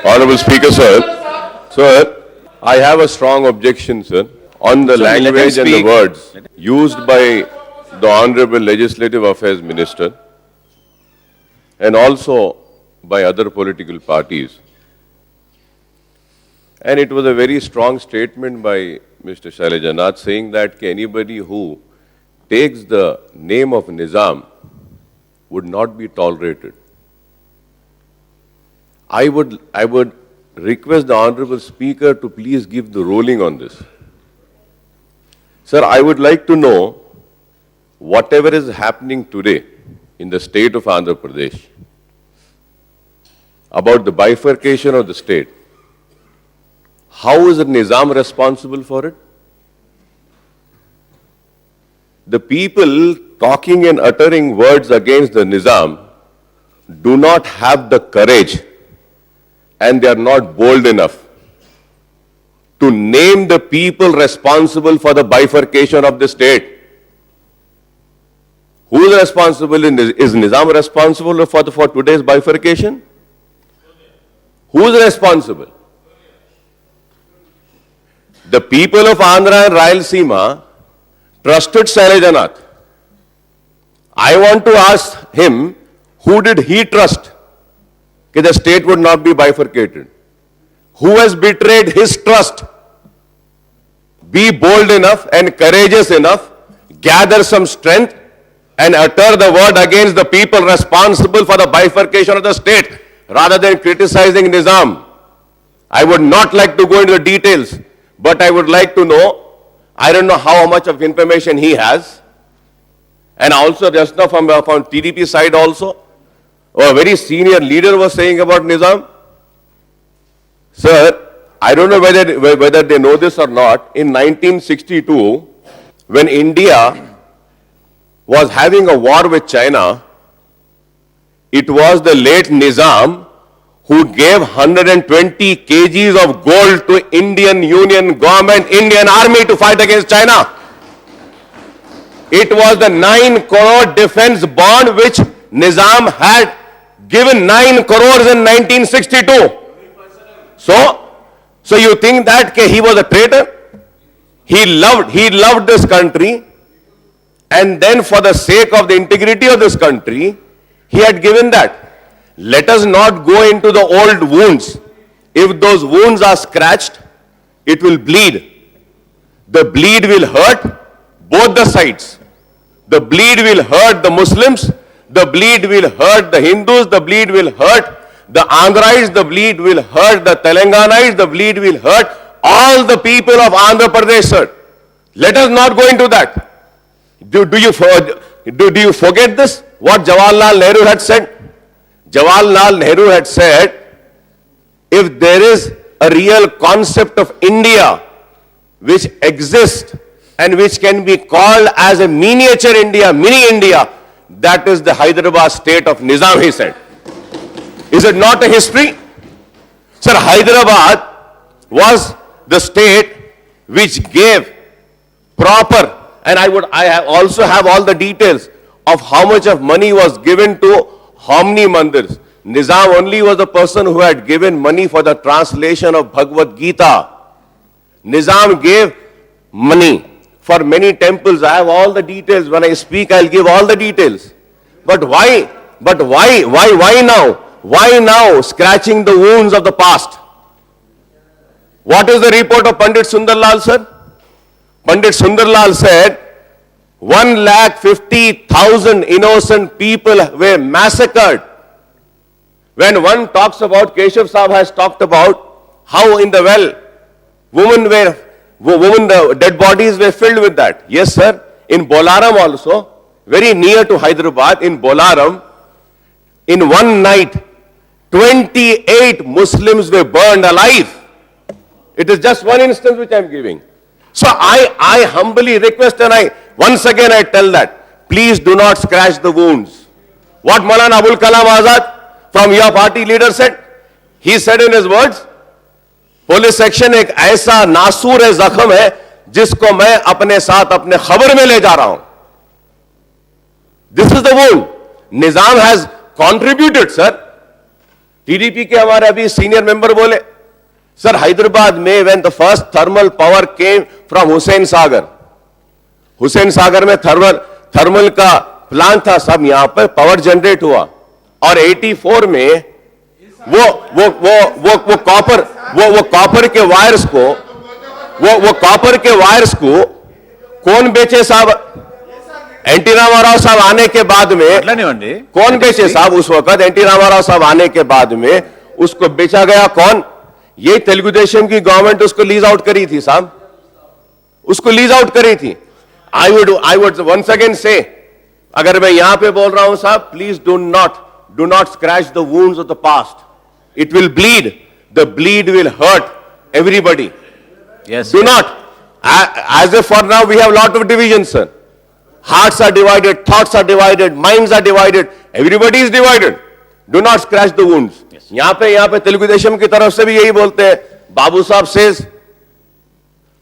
Honorable Speaker, sir. Sir, I have a strong objection, sir, on the language and the words used by the Honorable Legislative Affairs Minister and also by other political parties. And it was a very strong statement by Mr. Shailajanath saying that anybody who takes the name of Nizam would not be tolerated. I would request the Honorable Speaker to please give the ruling on this. Sir, I would like to know whatever is happening today in the state of Andhra Pradesh about the bifurcation of the state. How is the Nizam responsible for it? The people talking and uttering words against the Nizam do not have the courage and they are not bold enough to name the people responsible for the bifurcation of the state. Who is responsible? Is Nizam responsible for today's bifurcation? Who is responsible? The people of Andhra and Rayalaseema trusted Shailajanath. I want to ask him, who did he trust that the state would not be bifurcated? Who has betrayed his trust? Be bold enough and courageous enough, gather some strength and utter the word against the people responsible for the bifurcation of the state rather than criticizing Nizam. I would not like to go into the details, but I would like to know, I don't know how much of information he has. And also just now from TDP side also, a very senior leader was saying about Nizam. Sir, I don't know whether they know this or not. In 1962, when India was having a war with China, it was the late Nizam who gave 120 kgs of gold to Indian Union government, Indian army to fight against China. It was the 9 crore defense bond which Nizam had given 9 crores in 1962. So you think that he was a traitor? He loved this country, and then for the sake of the integrity of this country, he had given that. Let us not go into the old wounds. If those wounds are scratched, it will bleed. The bleed will hurt both the sides. The bleed will hurt the Muslims, the bleed will hurt the Hindus, the bleed will hurt the Andhrais, the bleed will hurt the Telanganais, the bleed will hurt all the people of Andhra Pradesh, sir. Let us not go into that. Do you forget this? What Jawaharlal Nehru had said? Jawaharlal Nehru had said, if there is a real concept of India which exists and which can be called as a miniature India, mini India, that is the Hyderabad state of Nizam, he said. Is it not a history? Sir, Hyderabad was the state which gave proper, and I also have all the details of how much of money was given to how many mandirs. Nizam only was the person who had given money for the translation of Bhagavad Gita. Nizam gave money for many temples. I have all the details. When I speak, I'll give all the details. But why now? Why now scratching the wounds of the past? What is the report of Pandit Sundarlal, sir? Pandit Sundarlal said, 150,000 innocent people were massacred. When one talks about, Keshav Saab has talked about how in the well, the dead bodies were filled with that. Yes, sir. In Bolaram also, very near to Hyderabad, in Bolaram, in one night, 28 Muslims were burned alive. It is just one instance which I am giving. So I humbly request, and once again I tell that, please do not scratch the wounds. What Maulana Abul Kalam Azad from your party leader said, he said in his words, police section एक ऐसा नासूर जख्म है जिसको मैं अपने साथ अपने खबर में ले जा रहा हूं. This is the wound. Nizam has contributed, sir. TDP के हमारे अभी सीनियर मेंबर बोले, सर हैदराबाद में when the first thermal power came from Hussain Sagar में थर्मल का प्लांट था, सब यहां पर पावर जनरेट हुआ। और 84 में वो कॉपर के वायर्स को वो कॉपर के वायर्स को कौन बेचे साहब? एनटी रामाराव साहब आने के बाद में कौन बेचे साहब? उस वक्त एनटी रामाराव साहब आने के बाद में उसको बेचा गया कौन? ये तेलुगु देशम की गवर्नमेंट उसको लीज आउट करी थी साहब, उसको लीज आउट करी थी। आई वुड वंस अगेन से, अगर मैं यहां पे बोल रहा हूं साहब, please do not scratch the wounds of the past, it will bleed, the bleed will hurt everybody. Yes. Do not, as if for now we have lot of divisions, sir. Hearts are divided, thoughts are divided, minds are divided, everybody is divided. Do not scratch the wounds. Yes. यहाँ पे तेलुगु देशम की तरफ से भी यही बोलते हैं। बाबू साहब says,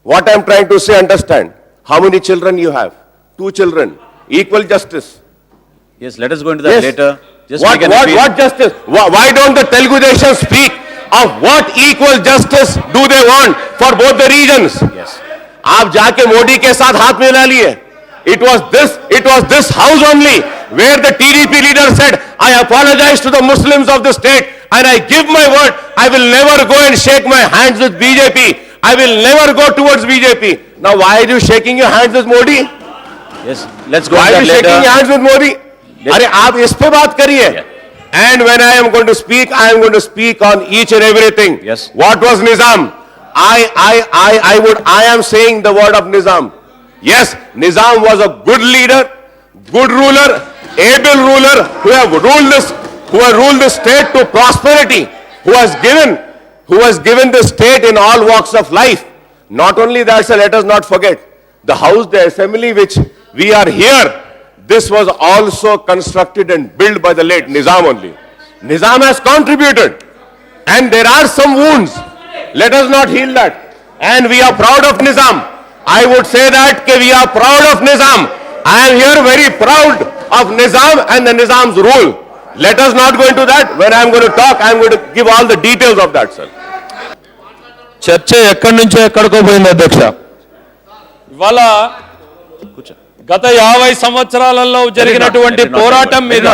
what I am trying to say, understand. How many children you have? 2 children. Equal justice. Yes, let us go into that Yes. later. Just What, make an appeal. what justice? Why don't the Telugu Desam speak of what equal justice do they want for both the regions? Yes. आप जाके मोदी के साथ हाथ मिला लिए. It was this house only where the TDP leader said, I apologize to the Muslims of the state and I give my word, I will never go and shake my hands with BJP. I will never go towards BJP. Now why are you shaking your hands with Modi? Yes, let's go Why into are you that shaking your later. hands with Modi? अरे आप इस पे बात करिए. And when I am going to speak, I am going to speak on each and everything. Yes. What was Nizam? I am saying the word of Nizam. Yes, Nizam was a good leader, good ruler, able ruler who have ruled the state to prosperity, who has given the state in all walks of life. Not only that, sir, let us not forget the house, the assembly which we are here. This was also constructed and built by the late Nizam only. Nizam has contributed, and there are some wounds. Let us not heal that. And we are proud of Nizam. I would say that we are proud of Nizam. I am here very proud of Nizam and the Nizam's rule. Let us not go into that. When I am going to talk, I am going to give all the details of that, sir. చర్చ ఎక్కడి నుంచో ఎక్కడికో పోయింది అధ్యక్ష. ఇవాళ గత 50 సంవత్సరాలలో జరిగినటువంటి పోరాటం మీద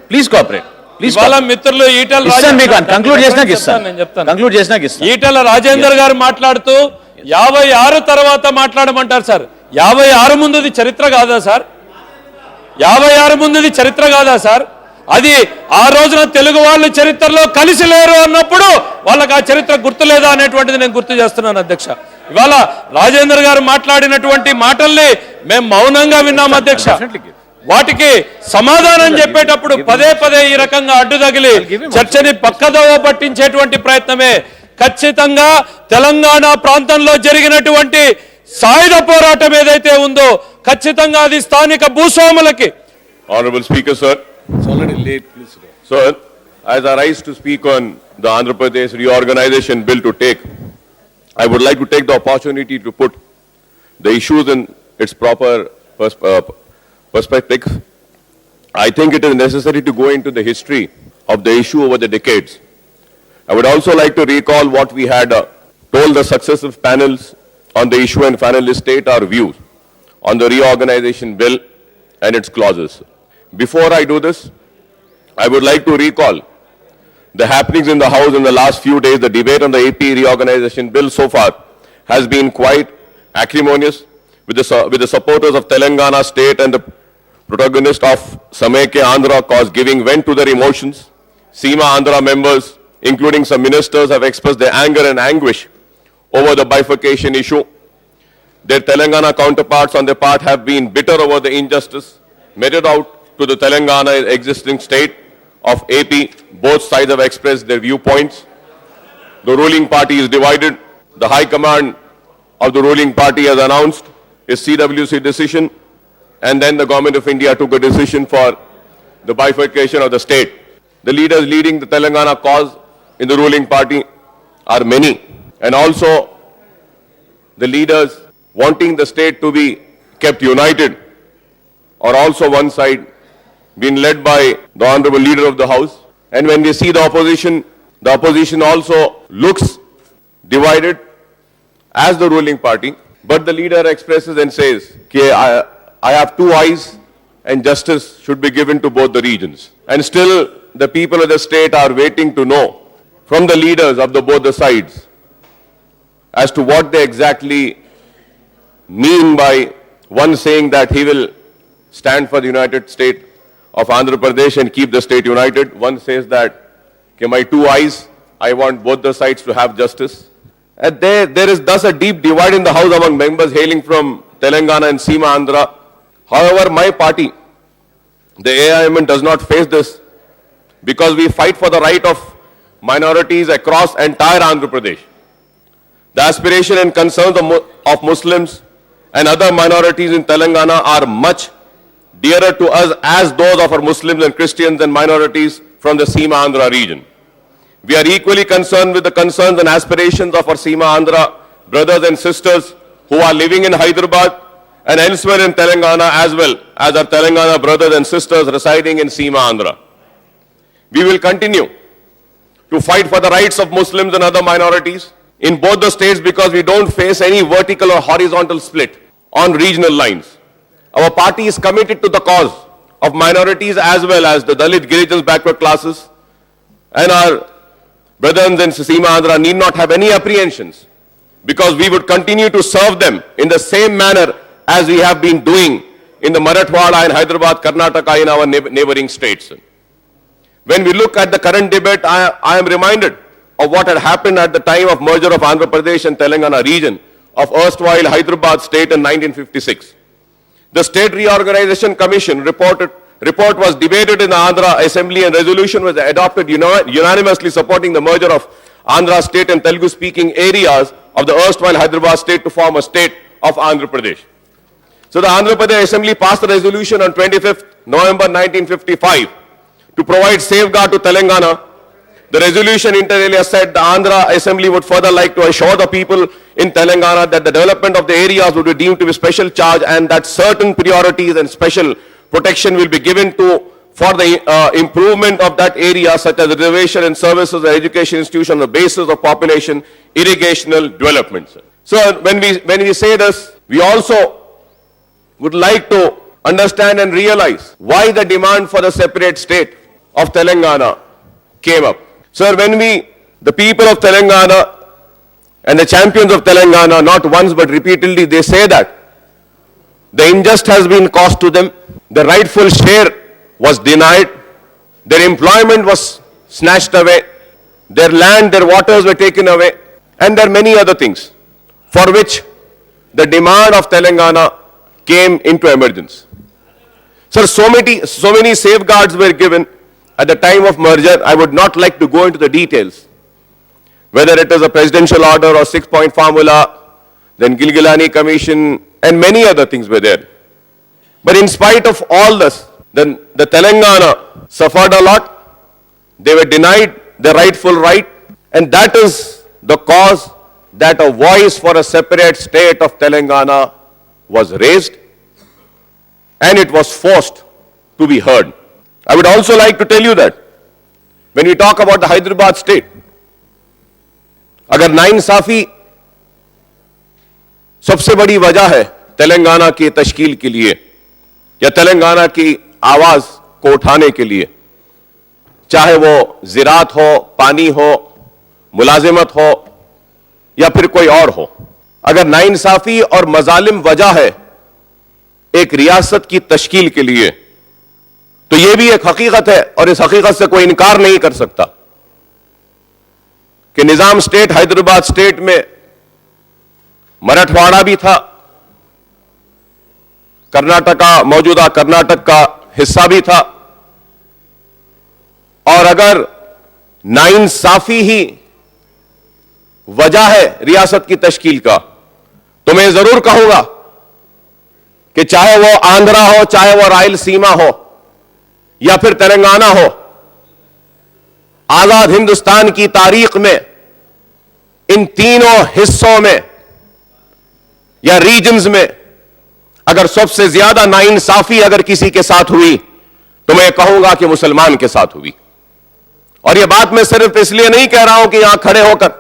ప్లీజ్ కోఆపరేట్. ప్లీజ్ ఇవాళ మిత్రులు ఈటల కంక్లూడ్ చేసినాక ఇస్తాను. నేను చెప్తాను. కంక్లూడ్ చేసినాక ఇస్తాను. ఈటల రాజేందర్ గారు మాట్లాడుతూ 56 తర్వాత మాట్లాడమంటారు సార్. 56 ముందుది చరిత్ర కాదా సార్? 56 ముందుది చరిత్ర కాదా సార్? అది ఆ రోజున తెలుగు వాళ్ళు చరిత్రలో కలిసి లేరు అన్నప్పుడు వాళ్ళకి ఆ చరిత్ర గుర్తులేదా అనేటువంటిది నేను గుర్తు చేస్తున్నాను అధ్యక్ష. ఇవాళ రాజేందర్ గారు మాట్లాడినటువంటి మాటల్ని మేము మౌనంగా విన్నాం అధ్యక్ష. వాటికి సమాధానం చెప్పేటప్పుడు పదే పదే ఈ రకంగా అడ్డు తగిలి చర్చని పక్కదోవ పట్టించేటువంటి ప్రయత్నమే. ఖచ్చితంగా తెలంగాణ ప్రాంతంలో జరిగినటువంటి సాయుధ పోరాటం ఏదైతే ఉందో ఖచ్చితంగా అది స్థానిక భూస్వాములకి. Honorable Speaker, sir. It's already late, please. Sir, as I rise to speak on the Andhra Pradesh reorganization bill to take, I would like to take the opportunity to put the issues in its proper perspective. I think it is necessary to go into the history of the issue over the decades. I would also like to recall what we had told the successive panels on the issue and finally state our views on the reorganization bill and its clauses. Before I do this, I would like to recall the happenings in the House in the last few days. The debate on the AP reorganization bill so far has been quite acrimonious, with the supporters of Telangana state and the protagonist of Sameke Andhra cause giving vent to their emotions. Seema Andhra members, including some ministers, have expressed their anger and anguish over the bifurcation issue. Their Telangana counterparts on their part have been bitter over the injustice meted out to the Telangana existing state of AP. Both sides have expressed their viewpoints. The ruling party is divided. The High Command of the ruling party has announced its CWC decision, and then the Government of India took a decision for the bifurcation of the state. The leaders leading the Telangana cause in the ruling party are many, and also the leaders wanting the state to be kept united are also one side, being led by the Honorable Leader of the House. And when we see the opposition The opposition also looks divided as the ruling party, but the leader expresses and says, I have two eyes and justice should be given to both the regions. And still the people of the state are waiting to know from the leaders of both the sides as to what they exactly mean by one saying that he will stand for the united state of Andhra Pradesh and keep the state united. One says that, okay, my two eyes, I want both the sides to have justice. And there is thus a deep divide in the House among members hailing from Telangana and Seema Andhra. However, my party, the AIMN, does not face this because we fight for the right of minorities across entire Andhra Pradesh. The aspiration and concerns of Muslims and other minorities in Telangana are much dearer to us as those of our Muslims and Christians and minorities from the Seema Andhra region. We are equally concerned with the concerns and aspirations of our Seema Andhra brothers and sisters who are living in Hyderabad and elsewhere in Telangana, as well as our Telangana brothers and sisters residing in Seema Andhra. We will continue to fight for the rights of Muslims and other minorities in both the states because we don't face any vertical or horizontal split on regional lines. Our party is committed to the cause of minorities as well as the Dalit, Girijans, backward classes, and our brothers in Seema Andhra need not have any apprehensions because we would continue to serve them in the same manner as we have been doing in the Marathwada and Hyderabad, Karnataka, in our neighboring states. When we look at the current debate, I am reminded of what had happened at the time of merger of Andhra Pradesh and Telangana region of erstwhile Hyderabad state in 1956. The State Reorganization Commission report was debated in the Andhra Assembly and resolution was adopted unanimously supporting the merger of Andhra state and Telugu speaking areas of the erstwhile Hyderabad state to form a state of Andhra Pradesh. So the Andhra Pradesh Assembly passed a resolution on 25th November 1955 to provide safeguard to Telangana. The resolution inter alia said the Andhra Assembly would further like to assure the people in Telangana that the development of the areas would be deemed to be special charge and that certain priorities and special protection will be given to for the improvement of that area, such as reservation and services and education institution on the basis of population, irrigational developments. So when we say this, we also would like to understand and realize why the demand for the separate state of Telangana came up. Sir, when the people of Telangana and the champions of Telangana, not once but repeatedly, they say that the injustice has been caused to them, the rightful share was denied, their employment was snatched away, their land, their waters were taken away, and there are many other things for which the demand of Telangana came into emergence. Sir, so many safeguards were given at the time of merger. I would not like to go into the details, whether it is a presidential order or 6-point formula, then Gilgilani Commission, and many other things were there. But in spite of all this, then the Telangana suffered a lot. They were denied their rightful right, and that is the cause that a voice for a separate state of Telangana was raised, and it was forced to be heard. I would also like to tell you that when we talk about the Hyderabad state, अगर नाइंसाफी सबसे बड़ी वजह है तेलंगाना की तश्कील के लिए या तेलंगाना की आवाज को उठाने के लिए, चाहे वो ज़राअत हो, पानी हो, मुलाजिमत हो या फिर कोई और हो, अगर नाइंसाफी और मजालिम वजह है एक रियासत की तश्कील के लिए, तो यह भी एक हकीकत है और इस हकीकत से कोई इनकार नहीं कर सकता कि निजाम स्टेट हैदराबाद स्टेट में मराठवाड़ा भी था, कर्नाटका, मौजूदा कर्नाटक का हिस्सा भी था, और अगर नाइंसाफी ही वजह है रियासत की तश्कील का, तो मैं जरूर कहूंगा कि चाहे वो आंध्रा हो, चाहे वो रायलसीमा हो या फिर तेलंगाना हो, आजाद हिंदुस्तान की तारीख में इन तीनों हिस्सों में या रीजन्स में अगर सबसे ज्यादा नाइंसाफी अगर किसी के साथ हुई तो मैं कहूंगा कि मुसलमान के साथ हुई। और यह बात मैं सिर्फ इसलिए नहीं कह रहा हूं कि यहां खड़े होकर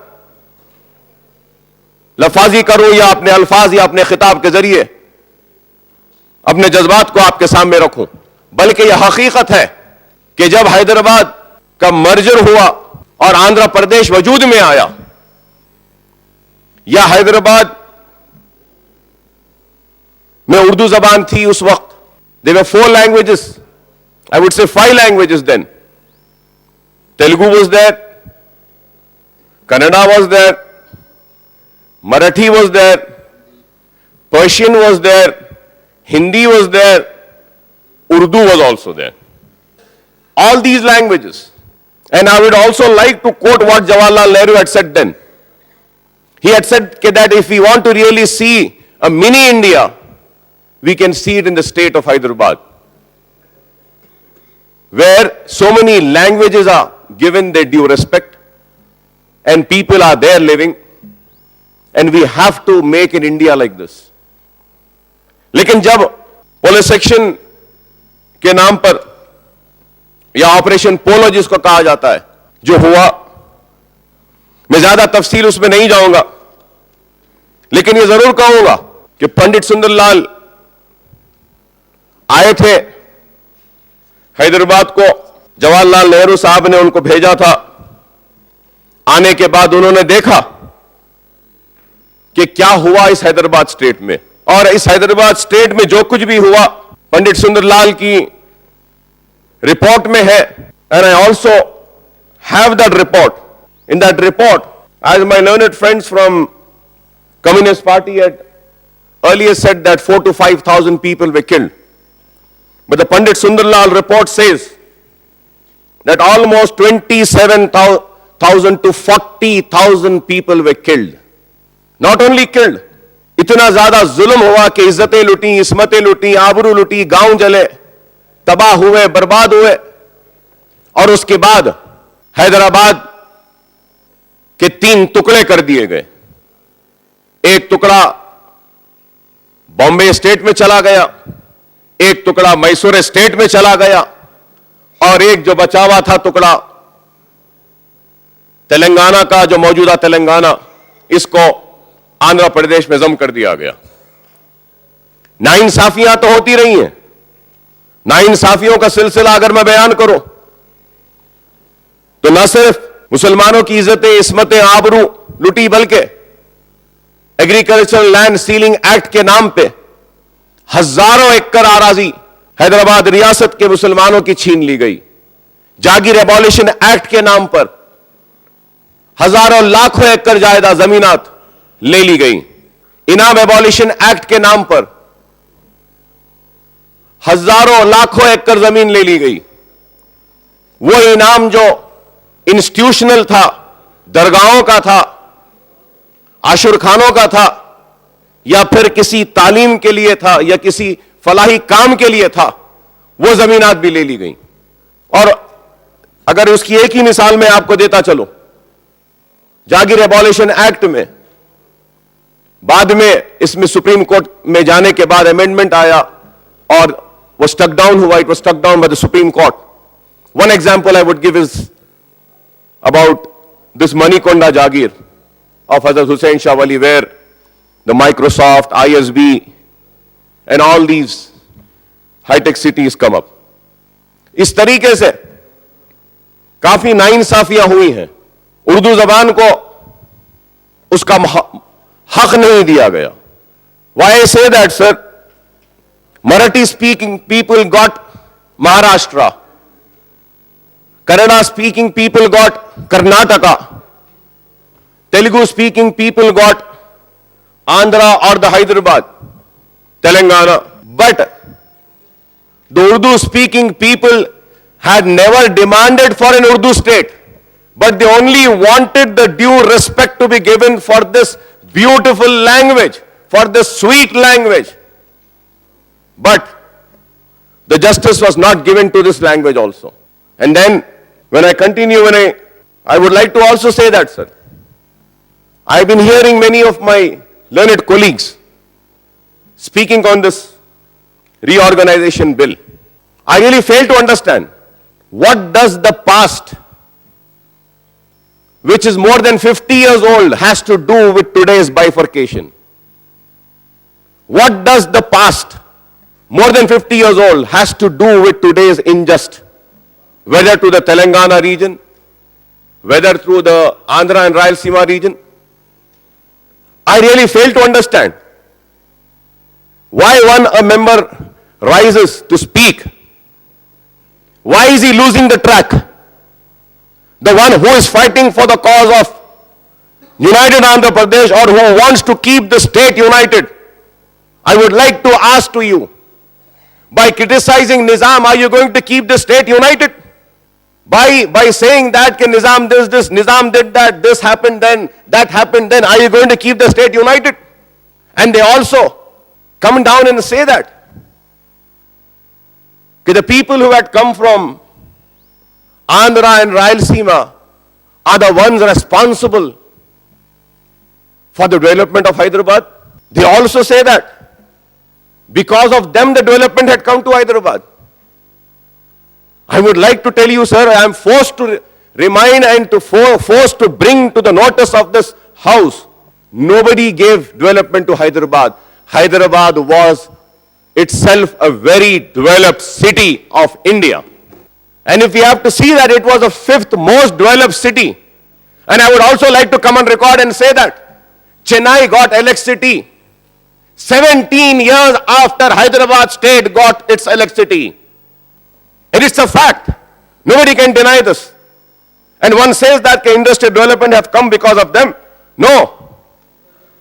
लफाजी करूं या अपने अल्फाज या अपने खिताब के जरिए अपने जज्बात को आपके सामने रखूं, बल्कि यह हकीकत है कि जब हैदराबाद का मर्जर हुआ और आंध्र प्रदेश वजूद में आया, या हैदराबाद में उर्दू जबान थी उस वक्त, there were 4 languages, I would say 5 languages then. Telugu was there, Kannada was there, Marathi was there, Persian was there, Hindi was there, Urdu was also there. All these languages. And I would also like to quote what Jawaharlal Nehru had said then. He had said that if we want to really see a mini India, we can see it in the state of Hyderabad, where so many languages are given their due respect and people are there living, and we have to make an India like this. लेकिन जब police section के नाम पर या operation पोलो जिसको कहा जाता है जो हुआ, मैं ज्यादा तफसील उसमें नहीं जाऊंगा, लेकिन यह जरूर कहूंगा कि पंडित सुंदरलाल आए थे हैदराबाद को, जवाहरलाल नेहरू साहब ने उनको भेजा था। आने के बाद उन्होंने देखा कि क्या हुआ इस हैदराबाद स्टेट में, और इस हैदराबाद स्टेट में जो कुछ भी हुआ पंडित सुंदरलाल की रिपोर्ट में है। And I also have that report. In that report, as my learned friends from Communist Party had earlier said that 4,000 to 5,000 people were killed. But the Pandit Sundarlal report says that almost 27,000 to 40,000 people were killed. Not only killed, इतना ज्यादा जुल्म हुआ कि इज्जतें लुटी, इस्मतें लुटी, आबरू लुटी, गांव जले, तबाह हुए, बर्बाद हुए। और उसके बाद हैदराबाद के 3 टुकड़े कर दिए गए। एक टुकड़ा बॉम्बे स्टेट में चला गया, एक टुकड़ा मैसूर स्टेट में चला गया, और एक जो बचा हुआ था टुकड़ा तेलंगाना का, जो मौजूदा तेलंगाना, इसको आंध्र प्रदेश में जम कर दिया गया। नाइंसाफियां तो होती रही हैं। नाइंसाफियों का सिलसिला अगर मैं बयान करूं तो न सिर्फ मुसलमानों की इज्जतें, इस्मतें, आबरू लुटी, बल्कि एग्रीकल्चरल लैंड सीलिंग एक्ट के नाम पे हजारों एकड़ आराजी हैदराबाद रियासत के मुसलमानों की छीन ली गई। जागीर एबॉलिशन एक्ट के नाम पर हजारों लाखों एकड़ जायदाद जमीनात ले ली गई। इनाम एबॉलिशन एक्ट के नाम पर हजारों लाखों एकड़ जमीन ले ली गई। वो इनाम जो इंस्टीट्यूशनल था, दरगाहों का था, आशुर खानों का था, या फिर किसी तालीम के लिए था, या किसी फलाही काम के लिए था, वो जमीनात भी ले ली गई। और अगर उसकी एक ही मिसाल मैं आपको देता चलूं, जागीर एबॉलिशन एक्ट में बाद में इसमें सुप्रीम कोर्ट में जाने के बाद अमेंडमेंट आया और वो स्टक डाउन हुआ। It was struck down by the Supreme Court. One example I would give is about this Manikonda Jagir of Hazrat Hussain Shah Wali, where the Microsoft, ISB and all these high-tech cities come up. इस तरीके से काफी नाइंसाफियां हुई हैं। उर्दू जबान को उसका हक नहीं दिया गया। Why I say that, sir? Marathi speaking people got Maharashtra. Kannada speaking people got Karnataka. Telugu speaking people got Andhra or the Hyderabad, Telangana. But the Urdu speaking people had never demanded for an Urdu state, but they only wanted the due respect to be given for this beautiful language, for this sweet language. But the justice was not given to this language also. And then when I continue, I would like to also say that, sir, I've been hearing many of my learned colleagues speaking on this reorganization bill. I really fail to understand what does the past which is more than 50 years old, has to do with today's bifurcation? What does the past, more than 50 years old, has to do with today's injustice? Whether to the Telangana region, whether through the Andhra and Rayalaseema region? I really fail to understand why a member rises to speak. Why is he losing the track? The one who is fighting for the cause of United Andhra Pradesh, or who wants to keep the state united. I would like to ask to you, by criticizing Nizam, are you going to keep the state united? By saying that Nizam this, Nizam did that, this happened then, that happened then, are you going to keep the state united? And they also come down and say that the people who had come from Andhra and Rayalaseema are the ones responsible for the development of Hyderabad. They also say that because of them the development had come to Hyderabad. I would like to tell you, sir, I am forced to remind and forced to bring to the notice of this house, nobody gave development to Hyderabad. Hyderabad was itself a very developed city of India. And if we have to see that it was the 5th most developed city, and I would also like to come on record and say that Chennai got electricity 17 years after Hyderabad state got its electricity. And it's a fact. Nobody can deny this. And one says that industrial development have come because of them. No.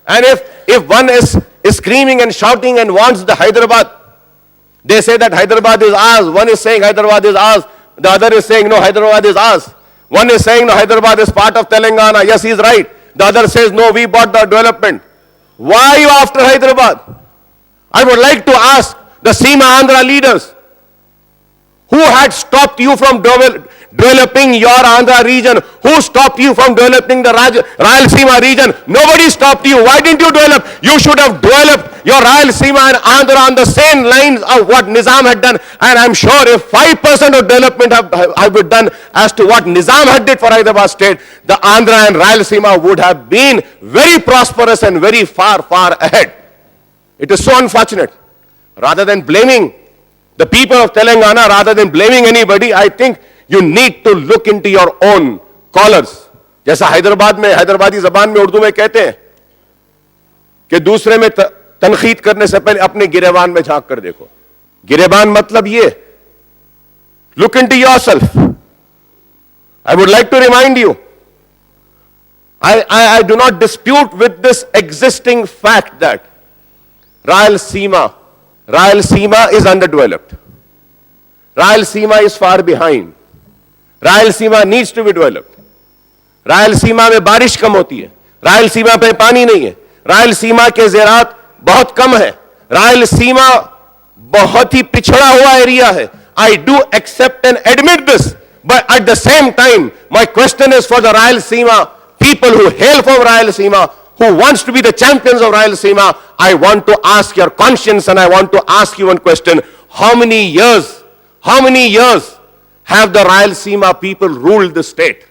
And if one is screaming and shouting and wants the Hyderabad, they say that Hyderabad is ours. One is saying Hyderabad is ours. The other is saying no, Hyderabad is ours. One is saying no, Hyderabad is part of Telangana. Yes, he is right. The other says no, we bought the development. Why are you after Hyderabad? I would like to ask the Seema Andhra leaders, who had stopped you from developing your Andhra region? Who stopped you from developing the Rayalaseema region? Nobody stopped you. Why didn't you develop? You should have developed your Rayalaseema and Andhra on the same lines of what Nizam had done. And I'm sure if 5% of development have been done as to what Nizam had did for Hyderabad state, the Andhra and Rayalaseema would have been very prosperous and very far, far ahead. It is so unfortunate. Rather than blaming the people of Telangana, rather than blaming anybody, I think you need to look into your own collars. जैसा हैदराबाद में, हैदराबादी जबान में उर्दू में कहते हैं कि दूसरे में तनखीद करने से पहले अपने गिरेबान में झांक कर देखो. गिरेबान मतलब ये, look into yourself. I would like to remind you, I do not dispute with this existing fact that Rayalaseema is underdeveloped. Rayalaseema is far behind. Rayalaseema needs to be developed. Rayalaseema में बारिश कम होती है. Rayalaseema पे पानी नहीं है. Rayalaseema के ज़राअत बहुत कम है. Rayalaseema बहुत ही पिछड़ा हुआ एरिया है. I do accept and admit this, but at the same time, my question is for the Rayalaseema people who hail from Rayalaseema, who wants to be the champions of Rayalaseema. I want to ask your conscience, and I want to ask you one question. How many years have the Rayalaseema people ruled the state?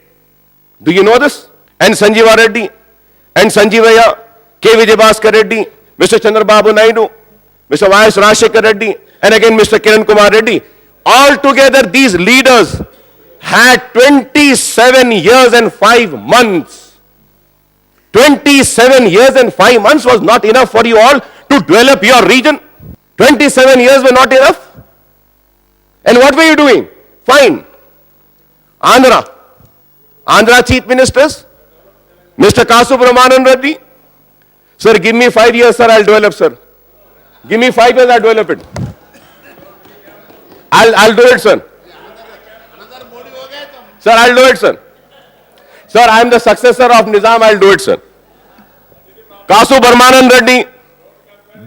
Do you know this? And Sanjeeva Reddy, and Sanjeevaya, K. Vijayabhaskar Reddy, Mr. Chandrababu Naidu, Mr. Y.S. Rajshekar Reddy, and again Mr. Kiran Kumar Reddy. All together these leaders had 27 years and 5 months. 27 years and 5 months was not enough for you all to develop your region. 27 years were not enough. And what were you doing? Fine. Andhra Chief Ministers, Mr. Kasu Brahmanan Reddy. Sir, give me 5 years, sir, I'll develop, sir. Give me 5 years, I'll develop it. I'll do it, sir. Sir, I'll do it, sir. Sir, I am the successor of Nizam, I'll do it, sir. Kasu Brahmanan Reddy,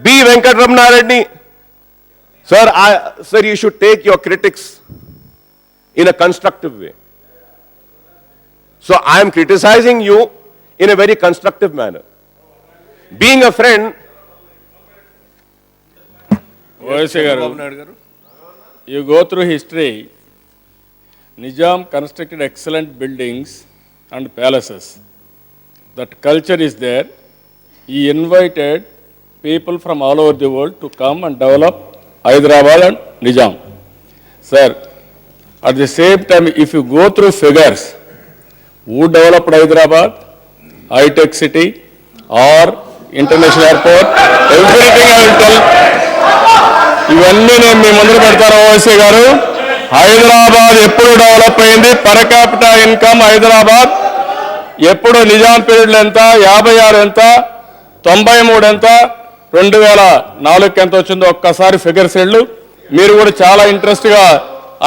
B. Venkatramana Reddy. Sir, you should take your critics in a constructive way. So I am criticizing you in a very constructive manner. Being a friend. You go through history. Nizam constructed excellent buildings and palaces. That culture is there. He invited people from all over the world to come and develop Hyderabad and Nizam. Sir, at the same time, if you go through figures, who developed Hyderabad, high-tech city, or international airport, everything I will tell. ఇవన్నీ నేను మీ ముందు పెడతాను ఓవైసీ గారు. హైదరాబాద్ ఎప్పుడు develop అయింది, per capita income Hyderabad ఎప్పుడు నిజాం పీరియడ్లో ఎంత, 56 ఎంత, 93 ఎంత, 2004 ఎంత వచ్చిందో ఒక్కసారి ఫిగర్స్ వెళ్ళు. మీరు కూడా చాలా ఇంట్రెస్ట్గా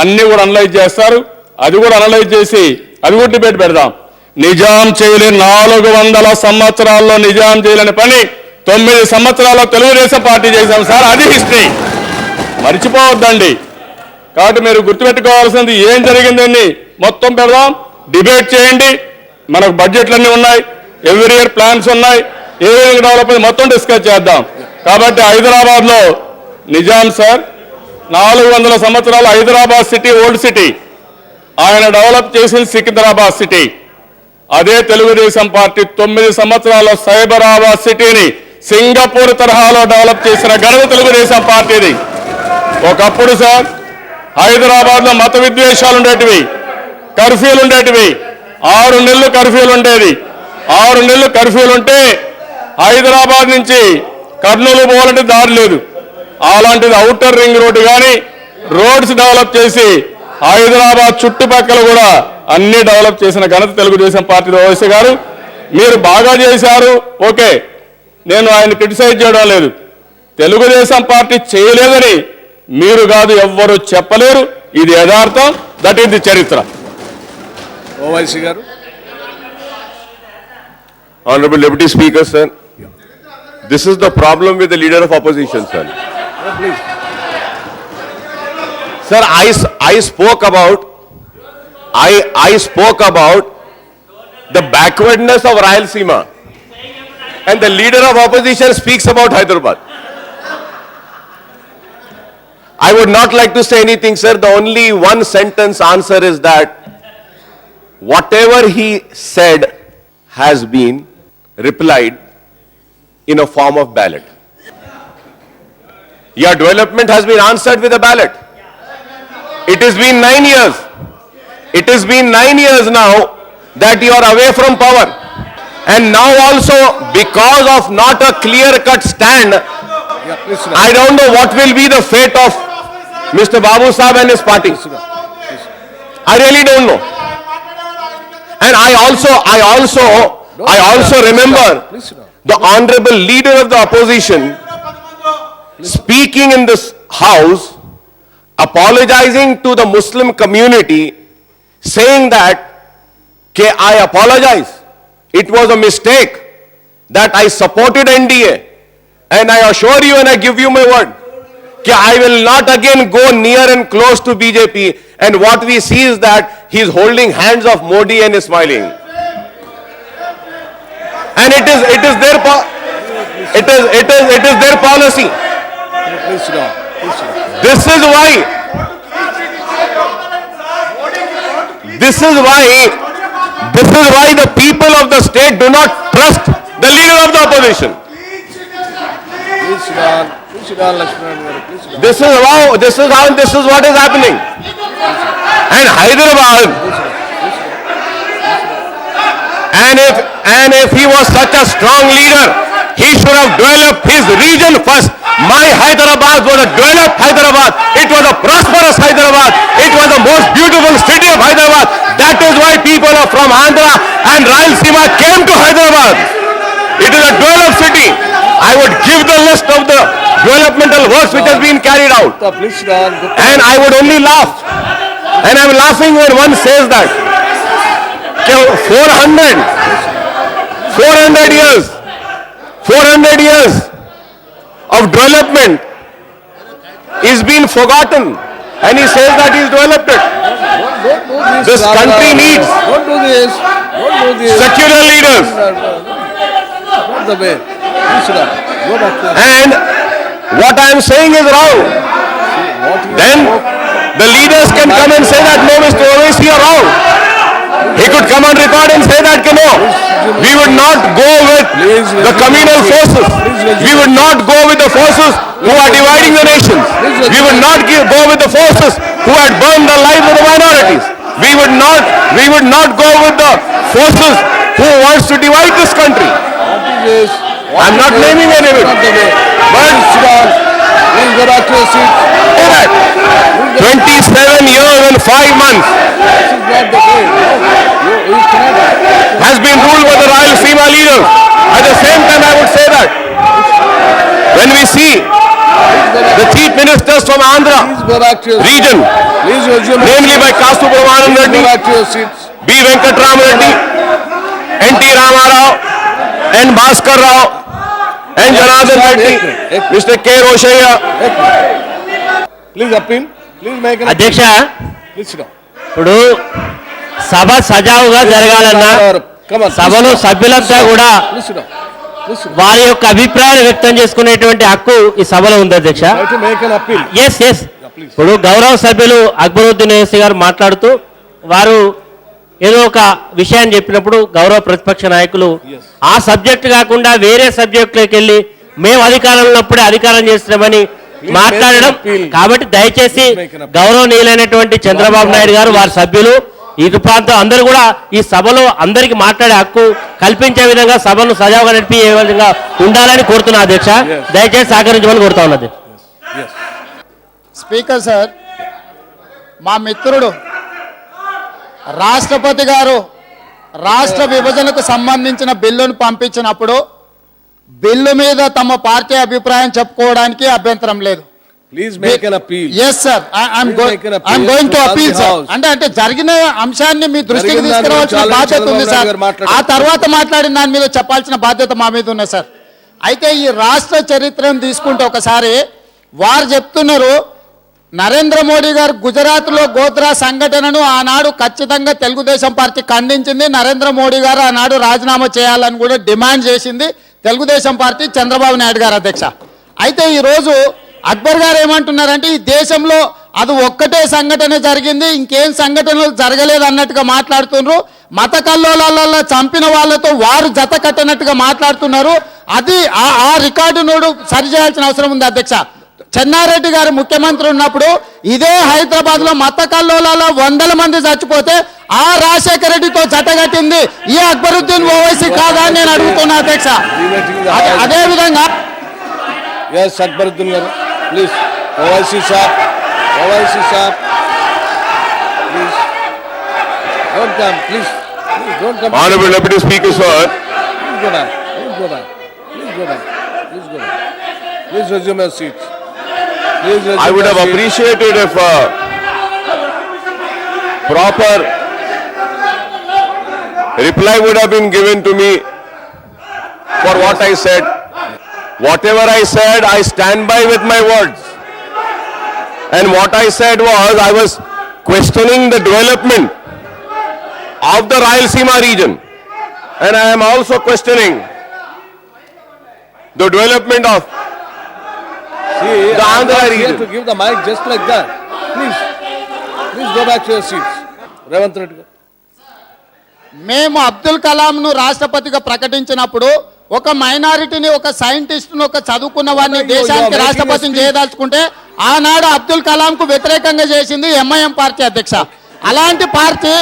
అన్నీ కూడా అనలైజ్ చేస్తారు. అది కూడా అనలైజ్ చేసి అది కూడా డిబేట్ పెడదాం. నిజాం చేయలేని 400 సంవత్సరాల్లో నిజాం చేయలేని పని 9 సంవత్సరాల్లో తెలుగుదేశం పార్టీ చేశాం సార్. అది హిస్టరీ, మర్చిపోవద్దండి. కాబట్టి మీరు గుర్తుపెట్టుకోవాల్సింది ఏం జరిగిందని మొత్తం పెడదాం, డిబేట్ చేయండి. మనకు బడ్జెట్లన్నీ ఉన్నాయి, ఎవ్రీ ఇయర్ ప్లాన్స్ ఉన్నాయి, ఏ విధంగా డెవలప్ అయింది మొత్తం డిస్కస్ చేద్దాం. కాబట్టి హైదరాబాద్లో నిజాం సార్ 400 సంవత్సరాలు హైదరాబాద్ సిటీ ఓల్డ్ సిటీ, ఆయన డెవలప్ చేసిన సికింద్రాబాద్ సిటీ. అదే తెలుగుదేశం పార్టీ 9 సంవత్సరాల సైబరాబాద్ సిటీని సింగపూర్ తరహాలో డెవలప్ చేసిన ఘనత తెలుగుదేశం పార్టీది. ఒకప్పుడు సార్ హైదరాబాద్లో మత విద్వేషాలు ఉండేటివి, కర్ఫ్యూలు ఉండేటివి, 6 నెలలు కర్ఫ్యూలు ఉండేది. 6 నెలలు కర్ఫ్యూలు ఉంటే హైదరాబాద్ నుంచి కర్నూలు పోవాలంటే దారి లేదు. అలాంటిది ఔటర్ రింగ్ రోడ్డు కానీ రోడ్స్ డెవలప్ చేసి హైదరాబాద్ చుట్టుపక్కల కూడా అన్ని డెవలప్ చేసిన ఘనత తెలుగుదేశం పార్టీ ఓవైసీ గారు. మీరు బాగా చేశారు, ఓకే, నేను ఆయన క్రిటిసైజ్ చేయడం లేదు. తెలుగుదేశం పార్టీ చేయలేదని మీరు కాదు ఎవ్వరు చెప్పలేరు. ఇది యథార్థం, దట్ ఈస్ ది చరిత్ర. ఓవైసీ గారు. Honorable Deputy Speaker, sir, this is the problem with the leader of opposition, sir. Please. Sir, I spoke about the backwardness of Rayalaseema, and the leader of opposition speaks about Hyderabad. I would not like to say anything, sir. The only one sentence answer is that whatever he said has been replied in a form of ballot. Your development has been answered with a ballot. It has been 9 years. It has been 9 years now that you are away from power. And now also, because of not a clear-cut stand, please. I don't know what will be the fate of Mr. Babu Sahib and his party. I really don't know. And I also remember the honorable leader of the opposition speaking in this house, apologizing to the Muslim community, saying that, I apologize. It was a mistake that I supported NDA. And I assure you and I give you my word, I will not again go near and close to BJP. And what we see is that he is holding hands of Modi and is smiling. And it is their their policy. Please. This is why the people of the state do not trust the leader of the opposition. Laxman గారు. Please. This is what is happening. And Hyderabad, and if he was such a strong leader, he should have developed his region first. My Hyderabad was a developed Hyderabad. It was a prosperous Hyderabad. It was the most beautiful city of Hyderabad. That is why people are from Andhra and Rayalaseema came to Hyderabad. It is a developed city. I would give the list of the developmental works which has been carried out. Please. And I would only laugh. And I'm laughing when one says that 400 years of development is being forgotten. And he says that he's developed it. This country needs Don't do this. secular leaders. Not the way. Please. Go back to And what I am saying is wrong. Then the leaders can come and say that, no, Mr. Owaisi, you are wrong. He could come on record and say that, no, we would not go with the communal forces. We would not go with the forces who are dividing the nations. We would not go with the forces who had burned the lives of the minorities. We would not go with the forces who wants to divide this country. I'm not naming any of it. But Please go back to your seat. 27 years and 5 months This is not the way. You cannot. has been ruled by the Rayalaseema leaders. At the same time, I would say that when we see the chief ministers from Andhra Please go back to your seat. region, Please resume. namely by Kastu Brahmanand Please go Reddy, back to your seats. B. Venkatram Reddy, N.T. Ramarao, N. Bhaskar Rao, and Janardhan Reddy, Mr. K. Roshaya. Please appeal. Please make an అధ్యక్ష Please sit down. ఇప్పుడు సభ సజావుగా జరగాలన్నా Come on. సభలో సభ్యులంతా కూడా Please sit down. Please sit down. వారి యొక్క అభిప్రాయాలు వ్యక్తం చేసుకునేటువంటి హక్కు ఈ సభలో ఉంది అధ్యక్ష. Try to make an appeal. Yes ఇప్పుడు గౌరవ సభ్యులు అక్బరుద్దీన్ ఓవైసీ గారు మాట్లాడుతూ వారు ఏదో ఒక విషయాన్ని చెప్పినప్పుడు గౌరవ ప్రతిపక్ష నాయకులు ఆ సబ్జెక్ట్ కాకుండా వేరే సబ్జెక్టులోకి వెళ్ళి మేము అధికారంలో ఉన్నప్పుడే అధికారం చేస్తున్నామని మాట్లాడడం కాబట్టి దయచేసి గౌరవనీయులైనటువంటి చంద్రబాబు నాయుడు గారు వారి సభ్యులు ఇటు ప్రాంతం అందరూ కూడా ఈ సభలో అందరికీ మాట్లాడే హక్కు కల్పించే విధంగా సభను సజావుగా నడిపి ఏ విధంగా ఉండాలని కోరుతున్నా అధ్యక్ష. దయచేసి సహకరించమని కోరుతా ఉన్నది. స్పీకర్ సార్, మా మిత్రుడు రాష్ట్రపతి గారు రాష్ట్ర విభజనకు సంబంధించిన బిల్లును పంపించినప్పుడు బిల్లు మీద తమ పార్టీ అభిప్రాయం చెప్పుకోవడానికి అభ్యంతరం లేదు. Please make an appeal. Yes sir, I'm going to appeal sir. అంటే జరిగిన అంశాన్ని మీ దృష్టికి జరిగిన దాని తీసుకురావాల్సిన గురించి బాధ్యత ఉంది చంద్రబాబు సార్. నాయుడు గారు మాట్లాడారు. ఆ తర్వాత మాట్లాడిన దాని మీద చెప్పాల్సిన బాధ్యత మా మీద ఉన్నది సార్. అయితే ఈ రాష్ట్ర చరిత్రను తీసుకుంటే ఒకసారి వారు చెప్తున్నారు, నరేంద్ర మోడీ గారు గుజరాత్లో గోధ్రా సంఘటనను ఆనాడు ఖచ్చితంగా తెలుగుదేశం పార్టీ ఖండించింది. నరేంద్ర మోడీ గారు ఆనాడు రాజీనామా చేయాలని కూడా డిమాండ్ చేసింది తెలుగుదేశం పార్టీ, చంద్రబాబు నాయుడు గారు అధ్యక్ష. అయితే ఈరోజు అక్బర్ గారు ఏమంటున్నారంటే ఈ దేశంలో అది ఒక్కటే సంఘటన జరిగింది, ఇంకేం సంఘటనలు జరగలేదు అన్నట్టుగా మాట్లాడుతున్నారు. మత కల్లోలాలలో చంపిన వాళ్ళతో వారు జత కట్టినట్టుగా మాట్లాడుతున్నారు. అది ఆ రికార్డును సరిచేయాల్సిన అవసరం ఉంది అధ్యక్ష. చెన్నారెడ్డి గారు ముఖ్యమంత్రి ఉన్నప్పుడు ఇదే హైదరాబాద్ లో మత కల్లోలాలో 100 మంది చచ్చిపోతే ఆ రాజశేఖర రెడ్డితో జతగట్టింది ఈ అక్బరుద్దీన్ ఓవైసీ కాదా అని నేను అడుగుతున్నా అధ్యక్ష. అదే విధంగా Yes, Akbaruddin garu. Please. OIC sir. Please. Don't come, please. Please don't come. Honorable Deputy Speaker, sir, Please go back. Please go back. Please go back. Please go back. Please resume your seats. Please resume I would your have seats. appreciated if proper reply would have been given to me for what I said. Whatever I said, I stand by with my words. And what I said was, I was questioning the development of the Rayalaseema region. And I am also questioning the development of See, the I'm Andhra not here region. to give the mic just like that. Please. Please go back to your seats. Revanth Reddy garu. మేము అబ్దుల్ కలాంను రాష్ట్రపతిగా ప్రకటించినప్పుడు ఒక మైనారిటీని, ఒక సైంటిస్ట్ను, ఒక చదువుకున్న వారిని దేశానికి రాష్ట్రపతిని చేయదలుచుకుంటే ఆనాడు అబ్దుల్ కలాంకు వ్యతిరేకంగా చేసింది ఎంఐఎం పార్టీ అధ్యక్ష. అలాంటి పార్టీ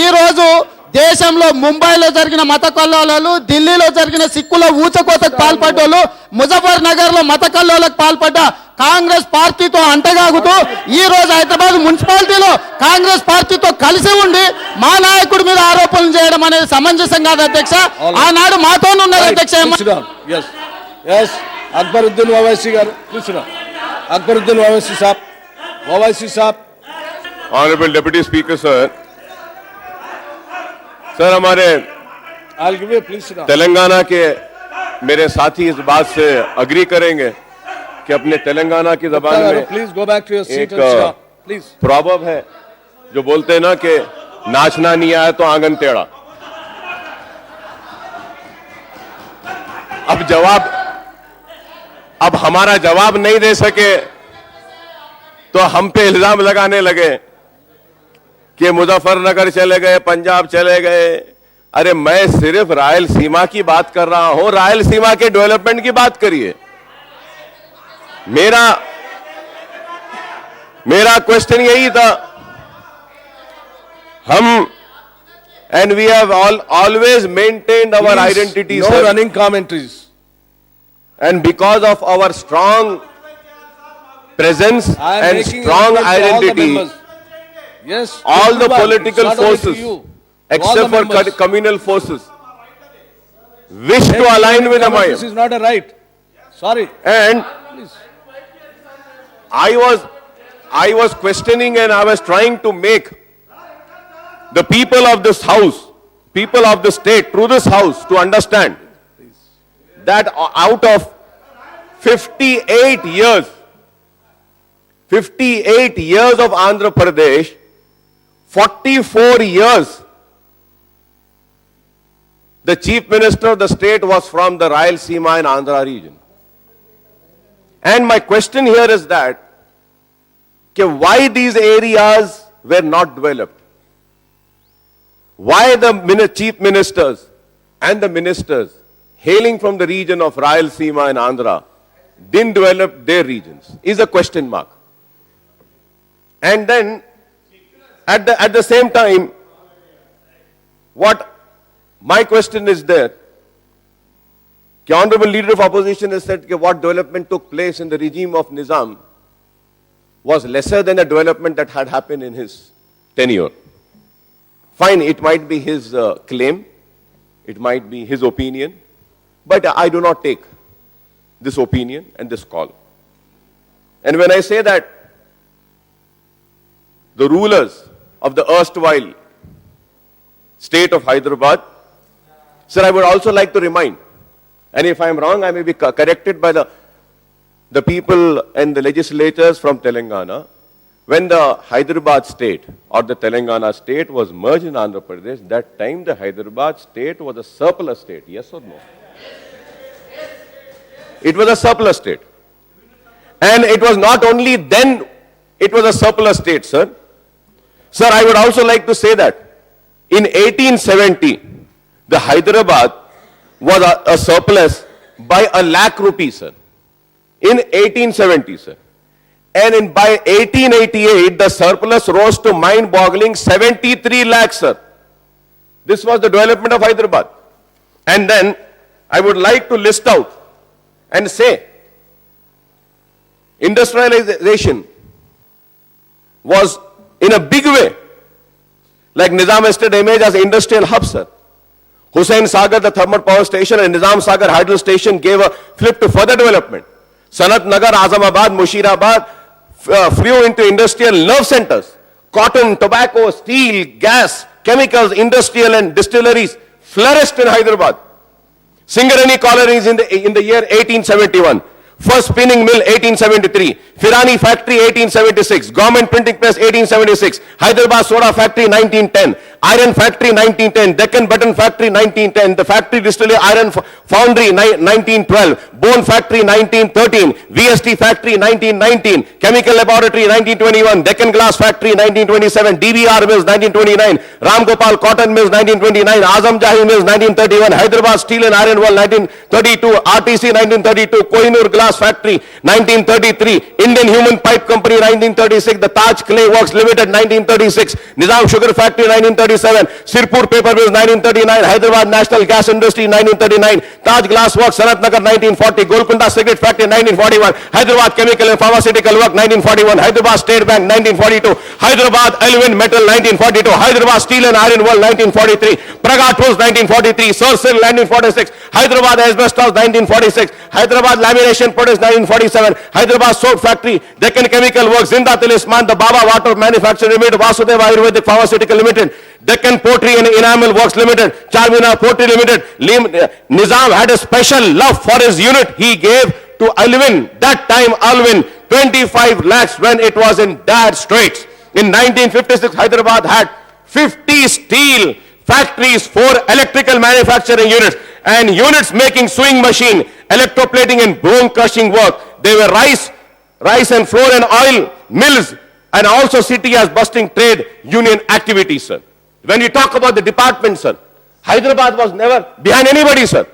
ఈ రోజు దేశంలో ముంబైలో జరిగిన మత కల్లోలాలు, ఢిల్లీలో జరిగిన సిక్కుల ఊచకోతకు పాల్పడ్డోళ్ళు, ముజఫర్ నగర్ లో మత కల్లోలకు పాల్పడ్డ కాంగ్రెస్ పార్టీతో అంటగాగుతూ ఈ రోజు హైదరాబాద్ మున్సిపాలిటీలో కాంగ్రెస్ పార్టీతో కలిసి ఉండి మా నాయకుడి మీద ఆరోపణలు చేయడం అనేది సమంజసం కాదు అధ్యక్ష. ఆనాడు మాతోనున్నారు అధ్యక్ష. Please sit down. Yes. Yes. Akbaruddin Owaisi garu. Please sit down. Akbaruddin Owaisi saab. Owaisi saab. Honorable Deputy Speaker, sir. Sir, हमारे I'll give you. Please sit down. Telangana के मेरे साथी इस बात से अग्री करेंगे कि अपने तेलंगाना की जबान में Please go back to your seat एक and sit down. Please. Proverb है जो बोलते हैं ना कि नाचना नहीं आया तो आंगन टेढ़ा. अब हमारा जवाब नहीं दे सके तो हम पे इल्जाम लगाने लगे कि मुजफ्फरनगर चले गए, पंजाब चले गए। अरे मैं सिर्फ रायलसीमा की बात कर रहा हूं, रायलसीमा के डेवलपमेंट की बात करिए। मेरा क्वेश्चन यही था। हम and we have always maintained our identity, No sir. running commentaries. And because of our strong presence I am and making strong request to all the identity, members. Yes. all the everyone. political It's not only to forces, you. To all except the for members. communal forces, wish to Making align with commentaries MIM. is not a right. Sorry. And Please. I was questioning and I was trying to make the people of this house, people of the state, through this house, to understand that out of 58 years of Andhra Pradesh, 44 years, the chief minister of the state was from the Rayalaseema and Andhra region. And my question here is that, why these areas were not developed? Why the chief ministers and the ministers hailing from the region of Rayalaseema and Andhra didn't develop their regions is a question mark. And then at the same time, what my question is there, the Honorable Leader of Opposition has said that what development took place in the regime of Nizam was lesser than the development that had happened in his tenure. Fine, it might be his claim, it might be his opinion, but I do not take this opinion and this call. And when I say that the rulers of the erstwhile state of Hyderabad, sir, I would also like to remind, and if I am wrong, I may be corrected by the people and the legislators from Telangana. When the Hyderabad state or the Telangana state was merged in Andhra Pradesh, that time the Hyderabad state was a surplus state, yes or no? It was a surplus state. And it was not only then, it was a surplus state, sir. Sir, I would also like to say that in 1870, the Hyderabad was a surplus by 1 lakh rupees, sir. In 1870, sir. And by 1888, the surplus rose to mind-boggling 73 lakhs, sir. This was the development of Hyderabad. And then I would like to list out and say, industrialization was in a big way, like Nizam Estate emerged as an industrial hub, sir. Hussain Sagar, the thermal power station, and Nizam Sagar hydro station gave a flip to further development. Sanat Nagar, Azamabad, Mushirabad flew into industrial nerve centers. Cotton, tobacco, steel, gas, chemicals, industrial and distilleries flourished in Hyderabad. Singarani collieries in the year 1871. First spinning mill 1873, Firani factory 1876, government printing press 1876, Hyderabad soda factory 1910, iron factory 1910, Deccan button factory 1910, the factory distillery iron foundry 1912, bone factory 1913, VST factory 1919, chemical laboratory 1921, Deccan glass factory 1927, DBR mills 1929, Ram Gopal cotton mills 1929, Azam Jahi mills 1931, Hyderabad steel and iron world 1932, RTC 1932, Kohinoor glass factory 1933, Indian Human Pipe Company 1936, the Taj Clay Works Limited 1936, Nizam Sugar Factory 1937, Sirpur Paper Mills 1939, Hyderabad National Gas Industry 1939, Taj Glass Works Sanat Nagar 1940, Golconda Cigarette Factory 1941, Hyderabad Chemical and Pharmaceutical Work 1941, Hyderabad State Bank 1942, Hyderabad Elwin Metal 1942, Hyderabad Steel and Iron World 1943, Praga Tools 1943, Sursil 1946, Hyderabad Asbestos 1946, Hyderabad Lamination Products 1947, Hyderabad Soap Factory, Deccan Chemical Works, Zinda Talisman, the Baba Water Manufacturing Limited, Vasudeva Ayurvedic Pharmaceutical Limited, Deccan Pottery and Enamel Works Limited, Charminar Pottery Limited. Nizam had a special love for his unit. He gave to Alvin, that time Alvin, 25 lakhs when it was in dire straits. In 1956, Hyderabad had 50 steel factories, 4 electrical manufacturing units, and units making sewing machine, electroplating and bone crushing work. They were rice and flour and oil mills, and also city as busting trade union activities, sir. When we talk about the department, sir, Hyderabad was never behind anybody, sir.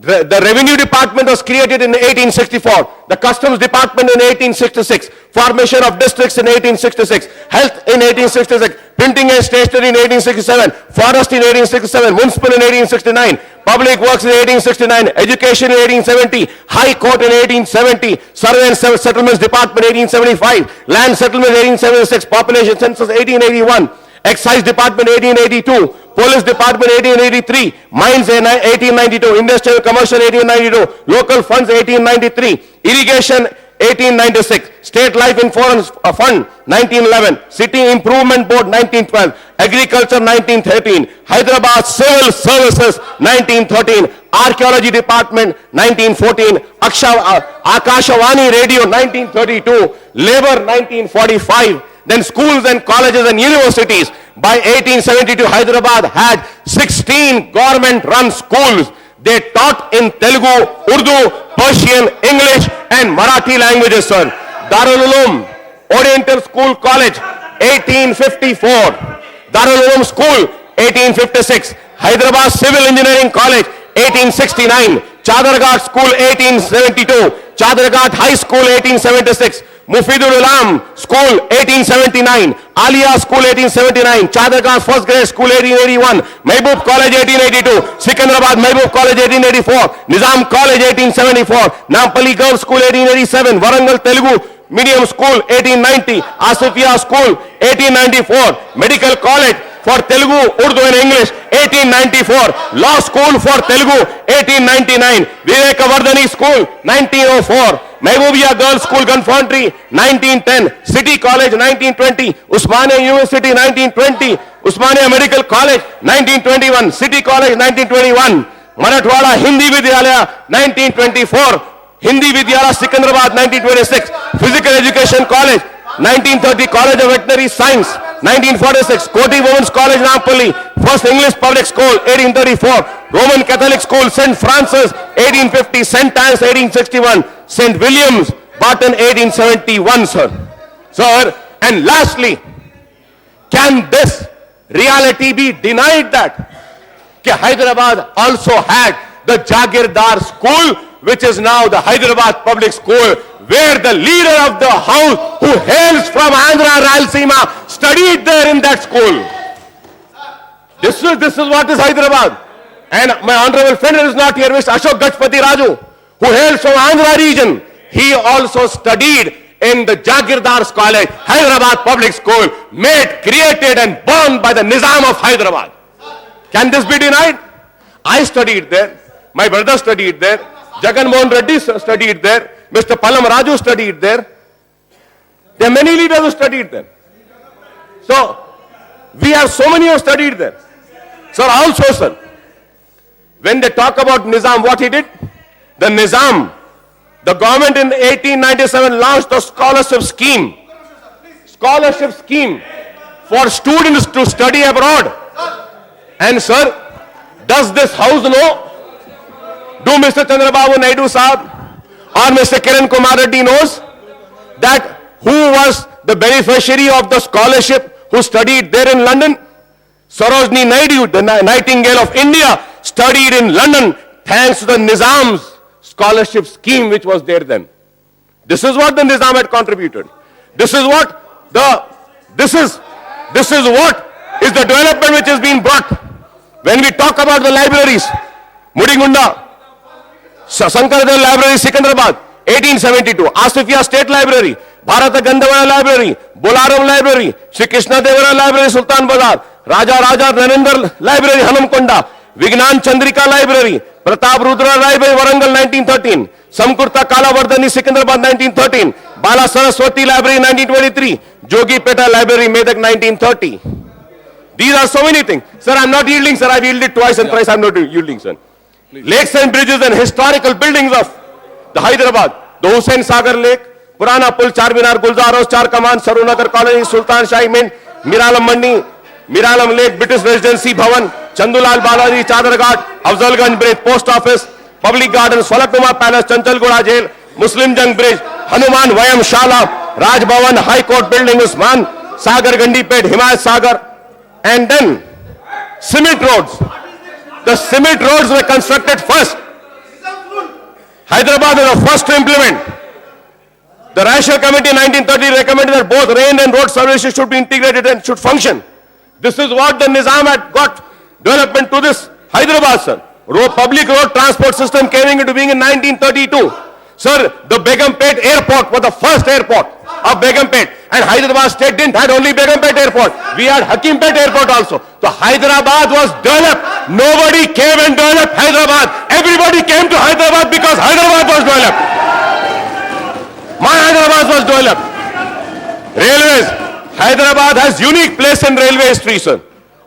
The revenue department was created in 1864, the customs department in 1866, formation of districts in 1866, health in 1866, printing and stationery in 1867, forest in 1867, municipal in 1869, public works in 1869, education in 1870, high court in 1870, survey and settlements department 1875, land settlement 1876, population census 1881, Excise Department 1882, Police Department 1883, Mines 1892, Industrial Commercial 1892, Local Funds 1893, Irrigation 1896, State Life Insurance Fund 1911, City Improvement Board 1912, Agriculture 1913, Hyderabad Civil Services 1913, Archaeology Department 1914, Akashawani Radio 1932, Labor 1945, then schools and colleges and universities. By 1872, Hyderabad had 16 government-run schools. They taught in Telugu, Urdu, Persian, English and Marathi languages, sir. Darul Uloom, Oriental School College, 1854. Darul Uloom School, 1856. Hyderabad Civil Engineering College, 1869. Chadarghat School, 1872. Chadarghat High School, 1876. Mufidul Ulam School, 1879. Alia School, 1879. Chadarghat First Grade School, 1881. Mehboob College, 1882. Sikandrabad Mehboob College, 1884. Nizam College, 1874. Nampally Girls School, 1887. Warangal Telugu Medium School, 1890. Asifia School, 1894. Medical College for Telugu, Urdu and English, 1894. Law School for Telugu, 1899. Vivekavardhani School, 1904. Mehboobiya Girls School, Gunfoundry, 1910. City College, 1920. Usmania University, 1920. Usmania Medical College, 1921. City College, 1921. Marathwada Hindi Vidyalaya, 1924. Hindi Vidyalaya, Sikandrabad, 1926. Physical Education College, 1930. College of Veterinary Science, 1946. Koti Women's College, Nampally. First English Public School, 1834. Roman Catholic School, St. Francis, 1850. St. Anne's, 1861. St. William's, Barton, 1871, sir. Sir, and lastly, can this reality be denied that Hyderabad also had the Jagirdar School, which is now the Hyderabad Public School, where the leader of the house, who hails from Andhra Rayalaseema, studied there in that school. This is what is Hyderabad. And my honorable friend is not here, Mr. Ashok Gajpati Raju, who hails from Andhra region. He also studied in the Jagirdar College, Hyderabad Public School, made, created and born by the Nizam of Hyderabad. Can this be denied? I studied there. My brother studied there. Jagan Mohan Reddy studied there. Mr. Palam Raju studied there. There are many leaders who studied there. So, we have so many who have studied there. Sir, also, sir, when they talk about Nizam, what he did? The Nizam, the government in 1897 launched a scholarship scheme for students to study abroad. And sir, does this house know? Do Mr. Chandrababu Naidu Saab or Mr. Kiran Kumar Reddy knows that who was the beneficiary of the scholarship who studied there in London? Sarojini Naidu, the Nightingale of India, studied in London thanks to the Nizam's scholarship scheme which was there then. This is what the Nizam had contributed. This is what is the development which is being brought. When we talk about the libraries, Mudigunda, Sankardev Library, Sikandrabad, 1872, Asifia State Library, Bharata Gandhavara Library, Bolaram Library, Sri Krishna Devara Library, Sultan Bazar, Raja Narendra Library, Hanamkonda, Vignan Chandrika Library, Pratap Rudra Library, Warangal, 1913, Samkurta Kalavardhani, Sikandrabad, 1913, Bala Saraswati Library, 1923, Jogi Peta Library, Medak, 1930. These are so many things. Sir, I am not yielding, sir. I have yielded twice and thrice. I am not yielding, sir. Lakes and bridges and historical buildings of the Hyderabad. The Hussain Sagar Lake, Purana Pul, Charminar, Gulzar House, Char Kaman, Sarunagar Colony, Sultan Shahi Mint, Miralam Mandi, Miralam Lake, British Residency Bhavan, Chandulal Balaji, Chadarghat, Afzalganj Bridge, Post Office, Public Gardens, Falaknuma Palace, Chanchalgoda Jail, Muslim Jung Bridge, Hanuman Vayam Shala, Raj Bhavan, High Court building, Usman Sagar, Gandipet, Himayat Sagar, and then cement roads. The cement roads were constructed first. Hyderabad was the first to implement. The Rational Committee in 1930 recommended that both rail and road services should be integrated and should function. This is what the Nizam had got development to this Hyderabad, sir. Public road transport system came into being in 1932. Sir, the Begumpet airport was the first airport of Begumpet, and Hyderabad state didn't have only Begumpet airport. We had Hakimpet airport also. So Hyderabad was developed. Nobody came and developed Hyderabad. Everybody came to Hyderabad because Hyderabad was developed. My Hyderabad was developed. Railways. Hyderabad has unique place in railway history, sir.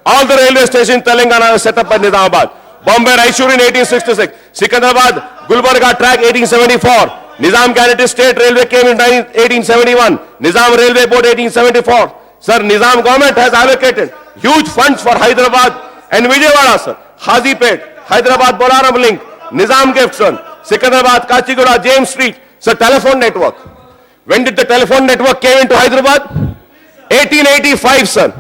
All the railway stations in Telangana were set up by Nizamabad. Bombay Raisur in 1866. Secunderabad, Gulbarga track 1874. Nizam Guaranteed State Railway came in 1871. Nizam Railway Board 1874. Sir, Nizam government has allocated huge funds for Hyderabad and Vijayawada, sir. Hazipet, Hyderabad Bolaram link, Nizam gift, sir. Secunderabad, Kachiguda, James Street. Sir, telephone network. When did the telephone network came into Hyderabad? 1885, sir.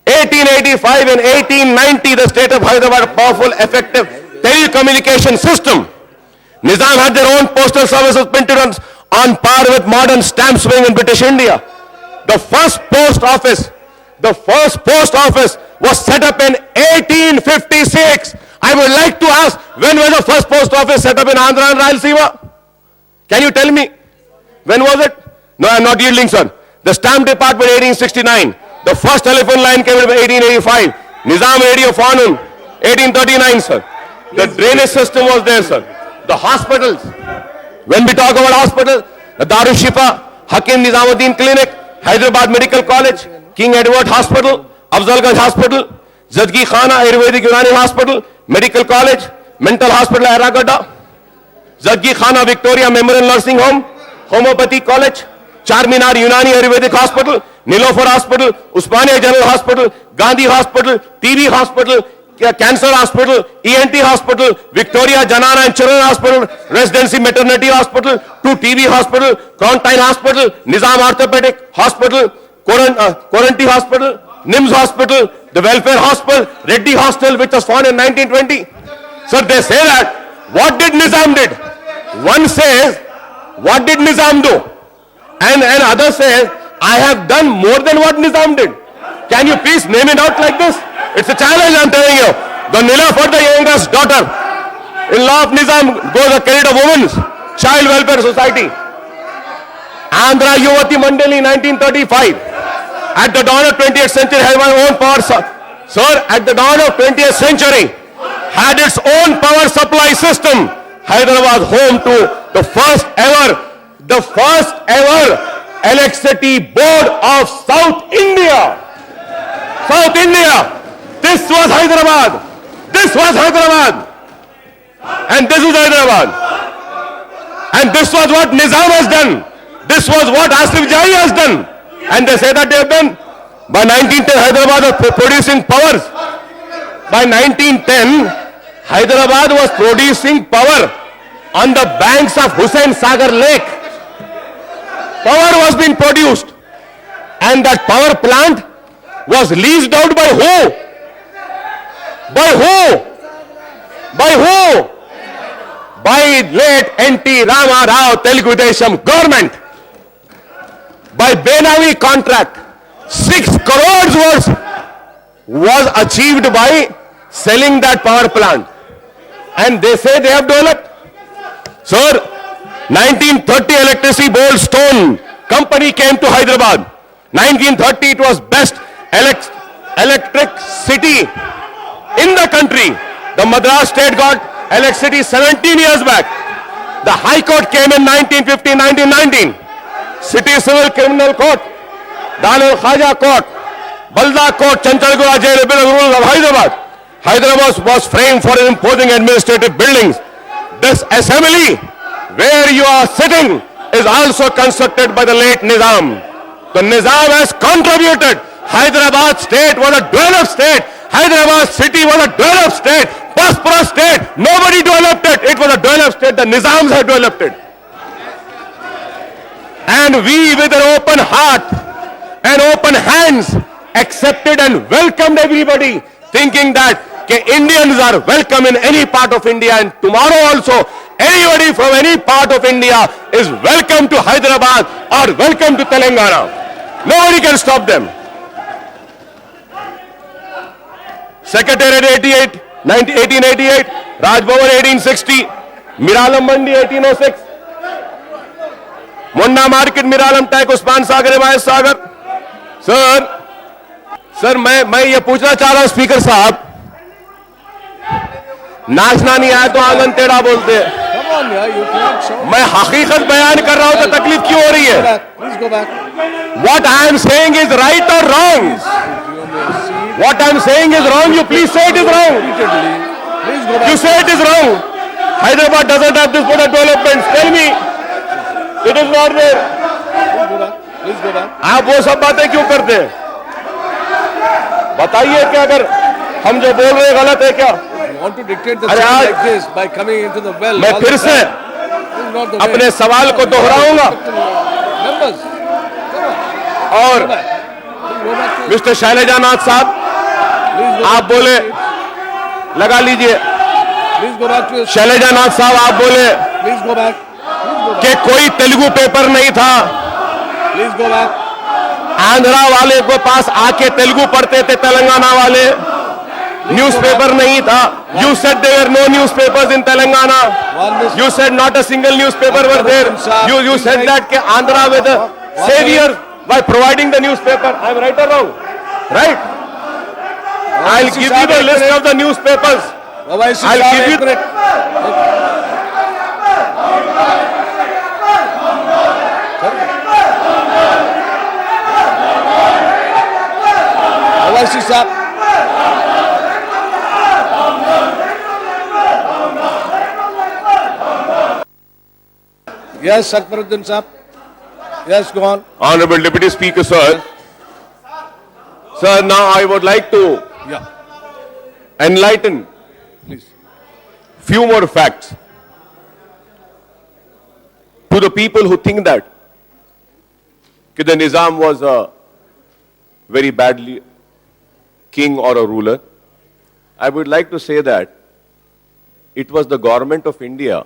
1885 and 1890, the state of Hyderabad, a powerful, effective telecommunication system. Nizam had their own postal services printed on par with modern stamp swing in British India. The first post office was set up in 1856. I would like to ask, when was the first post office set up in Andhra and Rayalaseema? Can you tell me? When was it? No, I am not yielding, sir. The stamp department 1869. The first telephone line came in 1885. Nizam radio Fanun 1839, sir. The drainage system was there, sir. The hospitals. When we talk about hospital, the Darul Shifa, Hakim Nizamuddin Clinic, Hyderabad Medical College, King Edward Hospital, Afzalganj Hospital, Zadgi Khana Ayurvedic Unani Hospital, Medical College, Mental Hospital Airagadda, Zadgi Khana Victoria Memorial Nursing Home, Homeopathy College, Charminar Unani Ayurvedic Hospital, Nilofer Hospital, Usmania General Hospital, Gandhi Hospital, TB Hospital, Cancer Hospital, ENT Hospital, Victoria Janana and Children Hospital, Residency Maternity Hospital, 2 TB Hospital, Quarantine Hospital, Nizam Orthopedic Hospital, Quarantine Hospital, NIMS Hospital, the Welfare Hospital, Reddy Hostel, which was founded in 1920. So they say that, what did Nizam did? One says, what did Nizam do? And other says, I have done more than what Nizam did. Can you please name it out like this? It's a challenge, I'm telling you. The Nilafar, the youngest daughter, in law of Nizam, goes the credit of Women's Child Welfare Society. Andhra Yuvati Mandali, 1935. At the dawn of 20th century, had my own power. Sir, at the dawn of 20th century, had its own power supply system. Hyderabad home to the first ever electricity board of South India. South India. This was Hyderabad. This was Hyderabad. And this is Hyderabad. And this was what Nizam has done. This was what Asif Jahi has done. And they say that they have done. By 1910, Hyderabad was producing powers. By 1910, Hyderabad was producing power on the banks of Hussain Sagar Lake. Power was being produced. And that power plant was leased out by who? By who? By who? By late N.T. Rama Rao Telugu Desam government. By Benavi contract. 6 crores was achieved by selling that power plant. And they say they have developed. Sir, 1930 electricity board Stone company came to Hyderabad. 1930 it was best electric city in the country. The Madras state got electricity 17 years back. The High Court came in 1915-1919. City Civil Criminal Court, Dalal Khaja Court, Balda Court, Chanchalgura Jail, rules of Hyderabad. Hyderabad was framed for imposing administrative buildings. This assembly where you are sitting is also constructed by the late Nizam. The Nizam has contributed. Hyderabad state was a developed state. Hyderabad city was a developed state. Prosperous state. Nobody developed it. It was a developed state. The Nizams had developed it. And we, with an open heart and open hands, accepted and welcomed everybody, thinking that Indians are welcome in any part of India, and tomorrow also anybody from any part of India is welcome to Hyderabad or welcome to Telangana. Nobody can stop them. Secretariat 1888, Raj Bhavan 1860, Miralam Mandi 1806, Munda Market Miralam Tag Usman Sagar Himayat Sagar. Sir मैं ये पूछना चाह रहा हूं speaker साहब, नाचना नहीं आया तो आंगन टेढ़ा बोलते हैं। Come on, yeah, you cannot shout. मैं हकीकत बयान कर रहा हूं तो तकलीफ क्यों हो रही है? Please go back. What I am saying is right or wrong? What I am saying is wrong. You please say it is wrong. Repeatedly. Please go back. You say it is wrong. Hyderabad doesn't have this for the developments. Tell me, it is not there. Please go back. आप वो सब बातें क्यों करते हैं? बताइए कि अगर हम जो बोल रहे हैं गलत है क्या? You want to dictate the अरे chant आज like this by coming into the well. मैं all फिर the से time. This is not the way. अपने सवाल को दोहराऊंगा Members, और go back. Please go back to mister Sailajanath साहब Please go आप back to बोले, your seat. लगा लीजिए। Please go back to your seat. Sailajanath साहब आप बोले Please go back. Please go back. कि कोई तेलुगु पेपर नहीं था, Please go back. आंध्रा वाले को पास आके तेलुगु पढ़ते थे, तेलंगाना वाले न्यूज़पेपर नहीं था। You said there were no newspapers in Telangana. You said not a single newspaper were there. You said that कि Andhra were the savior by providing the newspaper. I am right or wrong? Right? I'll give you the list of the newspapers. Owaisi I'll sahab, give ek you- minute. Owaisi sahab. Yes, Akbaruddin sahab. Yes, go on. Honorable Deputy Speaker, sir. Sir, now I would like to Yeah, enlighten please. few more facts to the people who think that the Nizam was a very badly king or a ruler. I would like to say that it was the government of India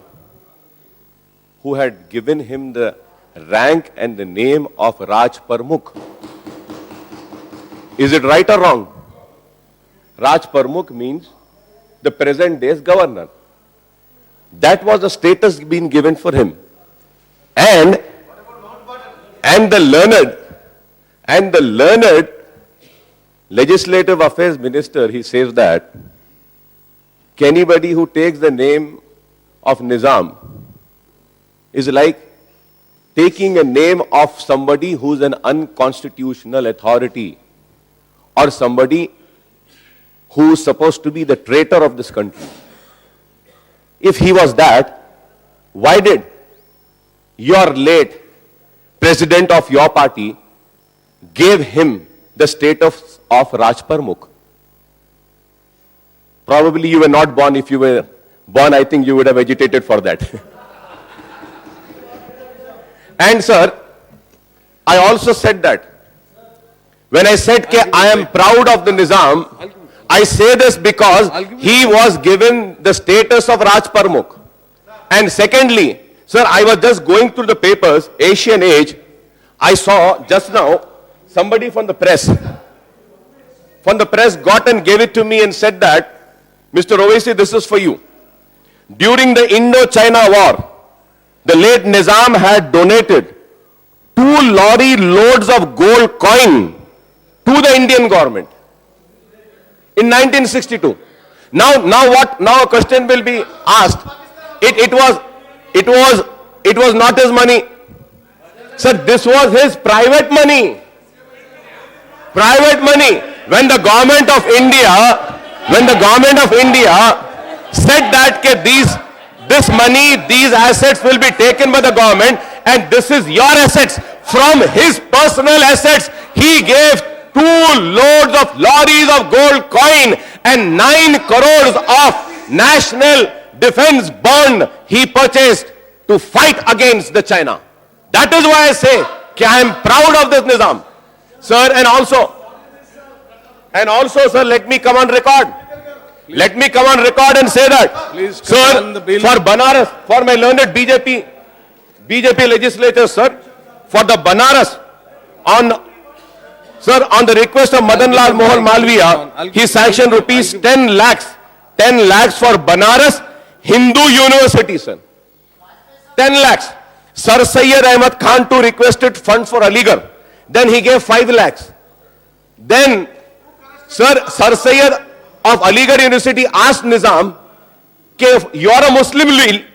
who had given him the rank and the name of Raj Parmukh. Is it right or wrong? Raj Parmukh means the present day's governor. That was the status being given for him. And the learned legislative affairs minister, he says that anybody who takes the name of Nizam is like taking a name of somebody who's an unconstitutional authority or somebody who's supposed to be the traitor of this country. If he was that, why did your late president of your party gave him the status of Raj Parmukh? Probably you were not born. If you were born, I think you would have agitated for that. And sir, I also said that when I said that I am proud of the Nizam, I say this because he was given the status of Raj Parmukh. And secondly, sir, I was just going through the papers, Asian Age, I saw just now somebody from the press got and gave it to me and said that, Mr. Owaisi, this is for you. During the Indo-China war, the late Nizam had donated 2 lorry loads of gold coin to the Indian government in 1962. Now a question will be asked. It was not his money. Sir, this was his private money. Private money. When the government of India said that this money, these assets will be taken by the government and this is your assets, from his personal assets, he gave 2 loads of lorries of gold coin and 9 crores of national defense bond he purchased to fight against the China. That is why I say that I am proud of this Nizam. Sir, and also, sir, let me come on record. Let me come on record and say that, Please come on the sir, bill. for Banaras, for my learned BJP legislators, sir, for the Banaras, on the request of Madan Lal Mohan Malviya, he sanctioned rupees 10 lakhs for Banaras Hindu University, sir. 10 lakhs. Sir Syed Ahmad Khan too requested funds for Aligarh. Then he gave 5 lakhs. Then, Sir Syed of Aligarh University asked Nizam, if you are a Muslim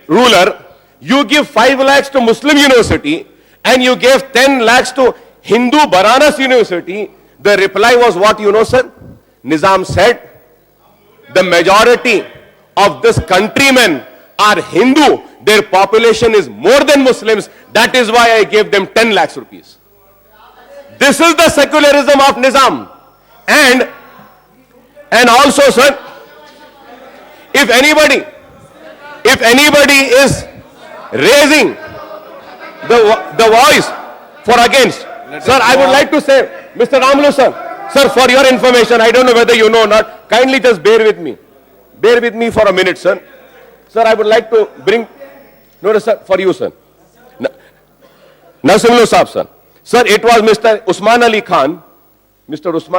ruler, you give 5 lakhs to Muslim University and you gave 10 lakhs to Hindu Banaras University. The reply was what you know, sir? Nizam said, the majority of this countrymen are Hindu. Their population is more than Muslims. That is why I gave them 10 lakhs rupees. This is the secularism of Nizam. And also, sir, if anybody is raising the voice for against, sir, I would like to say, Mr. Ramlu, sir, for your information, I don't know whether you know or not, kindly just bear with me. Bear with me for a minute, sir. Sir, I would like to bring notice, sir, for you, sir. Nasimlu Saab, sir. Sir, it was Mr. Usman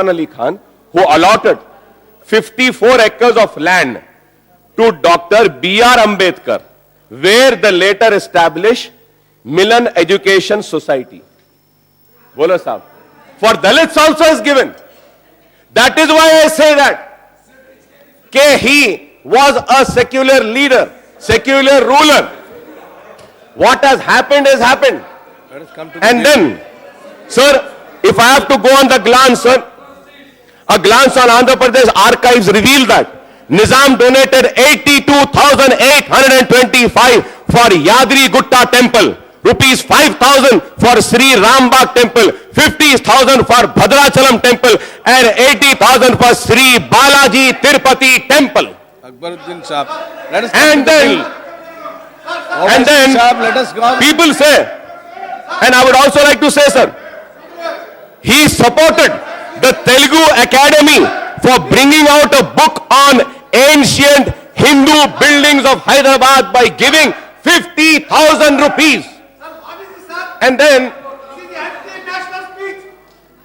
Ali Khan, who allotted 54 acres of land to Dr. B.R. Ambedkar, where the later established Milan Education Society. Bolo Saab. For Dalits also is given. That is why I say that he was a secular leader, secular ruler. What has happened has happened. Let us come to the And bill. then, sir, if I have to go on the glance, sir, a glance on Andhra Pradesh archives reveal that Nizam donated 82,825 for Yadri Gutta temple, rupees 5,000 for Sri Rambagh temple, 50,000 for Bhadrachalam temple, and 80,000 for Sri Balaji Tirupati temple. Akbaruddin Saab. Let us come And to the then, bill. Owaisi Saab, let us go. people say, and I would also like to say, sir, he supported the Telugu Academy for bringing out a book on ancient Hindu buildings of Hyderabad by giving 50,000 rupees. And then,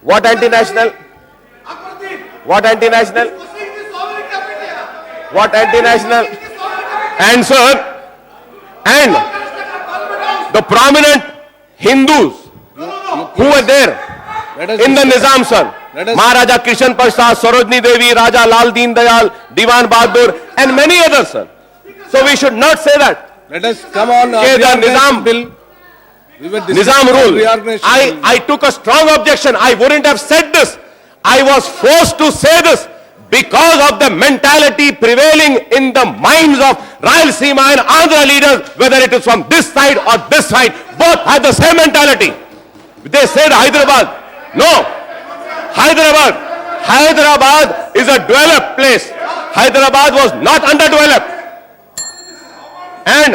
what anti-national? What anti-national? What anti-national? And sir, and the prominent Hindus who were there Let us in the discuss. Nizam, sir. Let us- Maharaja Krishan Prasad, Sarojini Devi, Raja Lal Deen Dayal, Diwan Bahadur, and many others, sir. So we should not say that. Let us come on. Okay, the reorganization Nizam- bill. We were Nizam discussing rule. reorganization bill. I took a strong objection. I wouldn't have said this. I was forced to say this because of the mentality prevailing in the minds of Rayalaseema and Andhra leaders, whether it is from this side or this side, both have the same mentality. They said Hyderabad. No. Hyderabad is a developed place. Hyderabad was not underdeveloped. And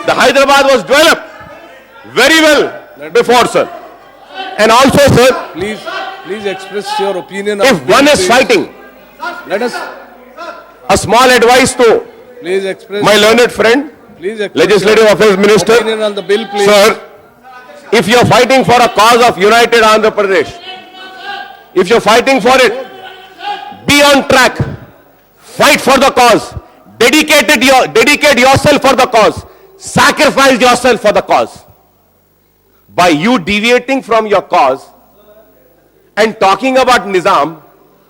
the Hyderabad was developed very well before, sir. And also, sir, Please express your opinion. if on bill, one is please. fighting, Let us, a small advice to please express. my learned friend, Please express Legislative your Affairs Minister, opinion on the bill, please. sir, if you're fighting for a cause of united Andhra Pradesh, if you're fighting for it, be on track, fight for the cause, dedicate yourself for the cause, sacrifice yourself for the cause. By you deviating from your cause and talking about Nizam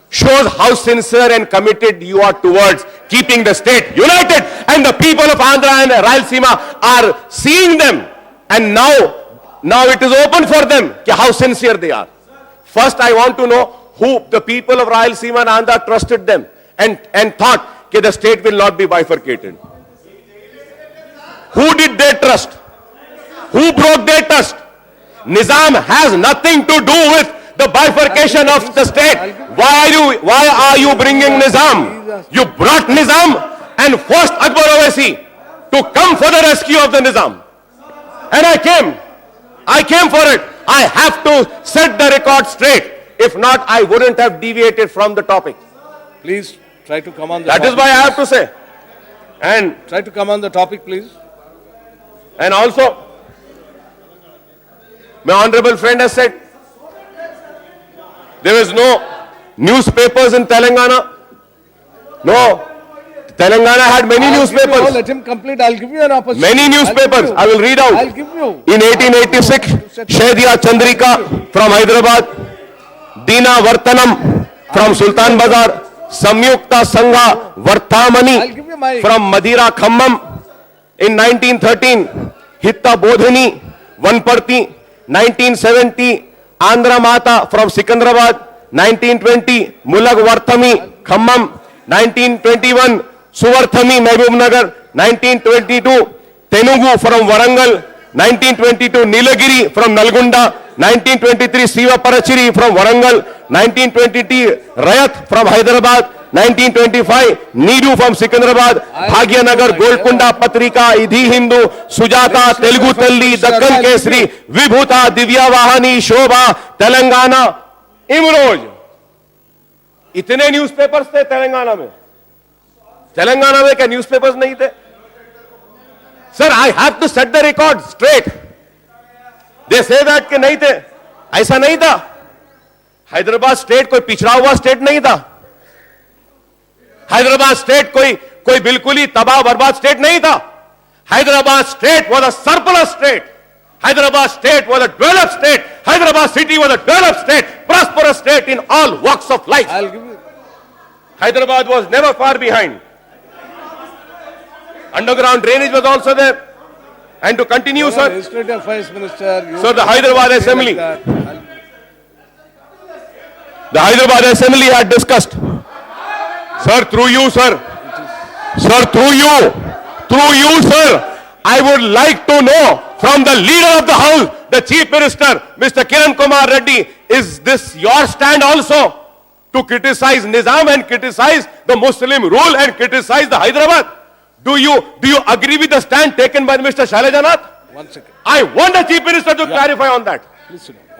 shows how sincere and committed you are towards keeping the state united, and the people of Andhra and Rayalaseema are seeing them, and now it is open for them how sincere they are. First, I want to know who the people of Rayalaseema and Andhra trusted them and thought that the state will not be bifurcated. Who did they trust? Who broke their trust? Nizam has nothing to do with the bifurcation of the state. Why are you bringing Nizam? You brought Nizam and forced Akbar Owaisi to come for the rescue of the Nizam. And I came. I came for it. I have to set the record straight. If not, I wouldn't have deviated from the topic. Please try to come on the That is topic. why I have to say. And Try to come on the topic, please. also, my honorable friend has said, there is no newspapers in Telangana. No. Telangana had many I'll give you- newspapers. Let him complete. I'll give you an opportunity. Many newspapers. I will read out. I'll give you. In 1886, Shahdia Chandrika from Hyderabad, Dina Vartanam from Sultan Bazar, Samyukta Sangha I'll Varthamani give you my. from Madira Khammam. In 1913, Hitta Bodhini, Vanparti. 1970, Andhra Mata from Sikandrabad. 1920, Mulag Varthami, Khammam. 1921, Suvarthami, Mehbubnagar. 1922, Telugu from Warangal. 1922, Nilagiri from Nalgonda. 1923, Siva Parachiri from Warangal. 1923, Rayat from Hyderabad. 1925, Nidu from Sikandrabad. Bhagyanagar, Golconda, Patrika, Idhi Hindu, Sujata, Telugu Talli, Dakkan Kesri, Vibhuta, Divya Vahani, Shobha, Telangana, Imroj. इतने newspapers थे तेलंगाना में क्या newspapers नहीं थे sir I have to set the record straight they say that कि नहीं थे ऐसा नहीं था हैदराबाद स्टेट कोई पिछड़ा हुआ स्टेट नहीं था हैदराबाद स्टेट कोई बिल्कुल ही तबाह बर्बाद स्टेट नहीं था Hyderabad state was a surplus state Hyderabad state was a developed state. Hyderabad city was a developed state, prosperous state in all walks of life. I'll give you. Hyderabad was never far behind. Underground drainage was also there. And to continue, You're a sir, Legislative Affairs Minister. You Sir, the Hyderabad say Assembly. like that. I'll- the Hyderabad Assembly had discussed. Sir, through you, sir. Sir, through you, sir. I would like to know from the leader of the house, the Chief Minister, Mr. Kiran Kumar Reddy, is this your stand also to criticize Nizam and criticize the Muslim rule and criticize the Hyderabad? Do you agree with the stand taken by Mr. Shailajanath? 1 second. I want the Chief Minister to clarify on that. Please sit down.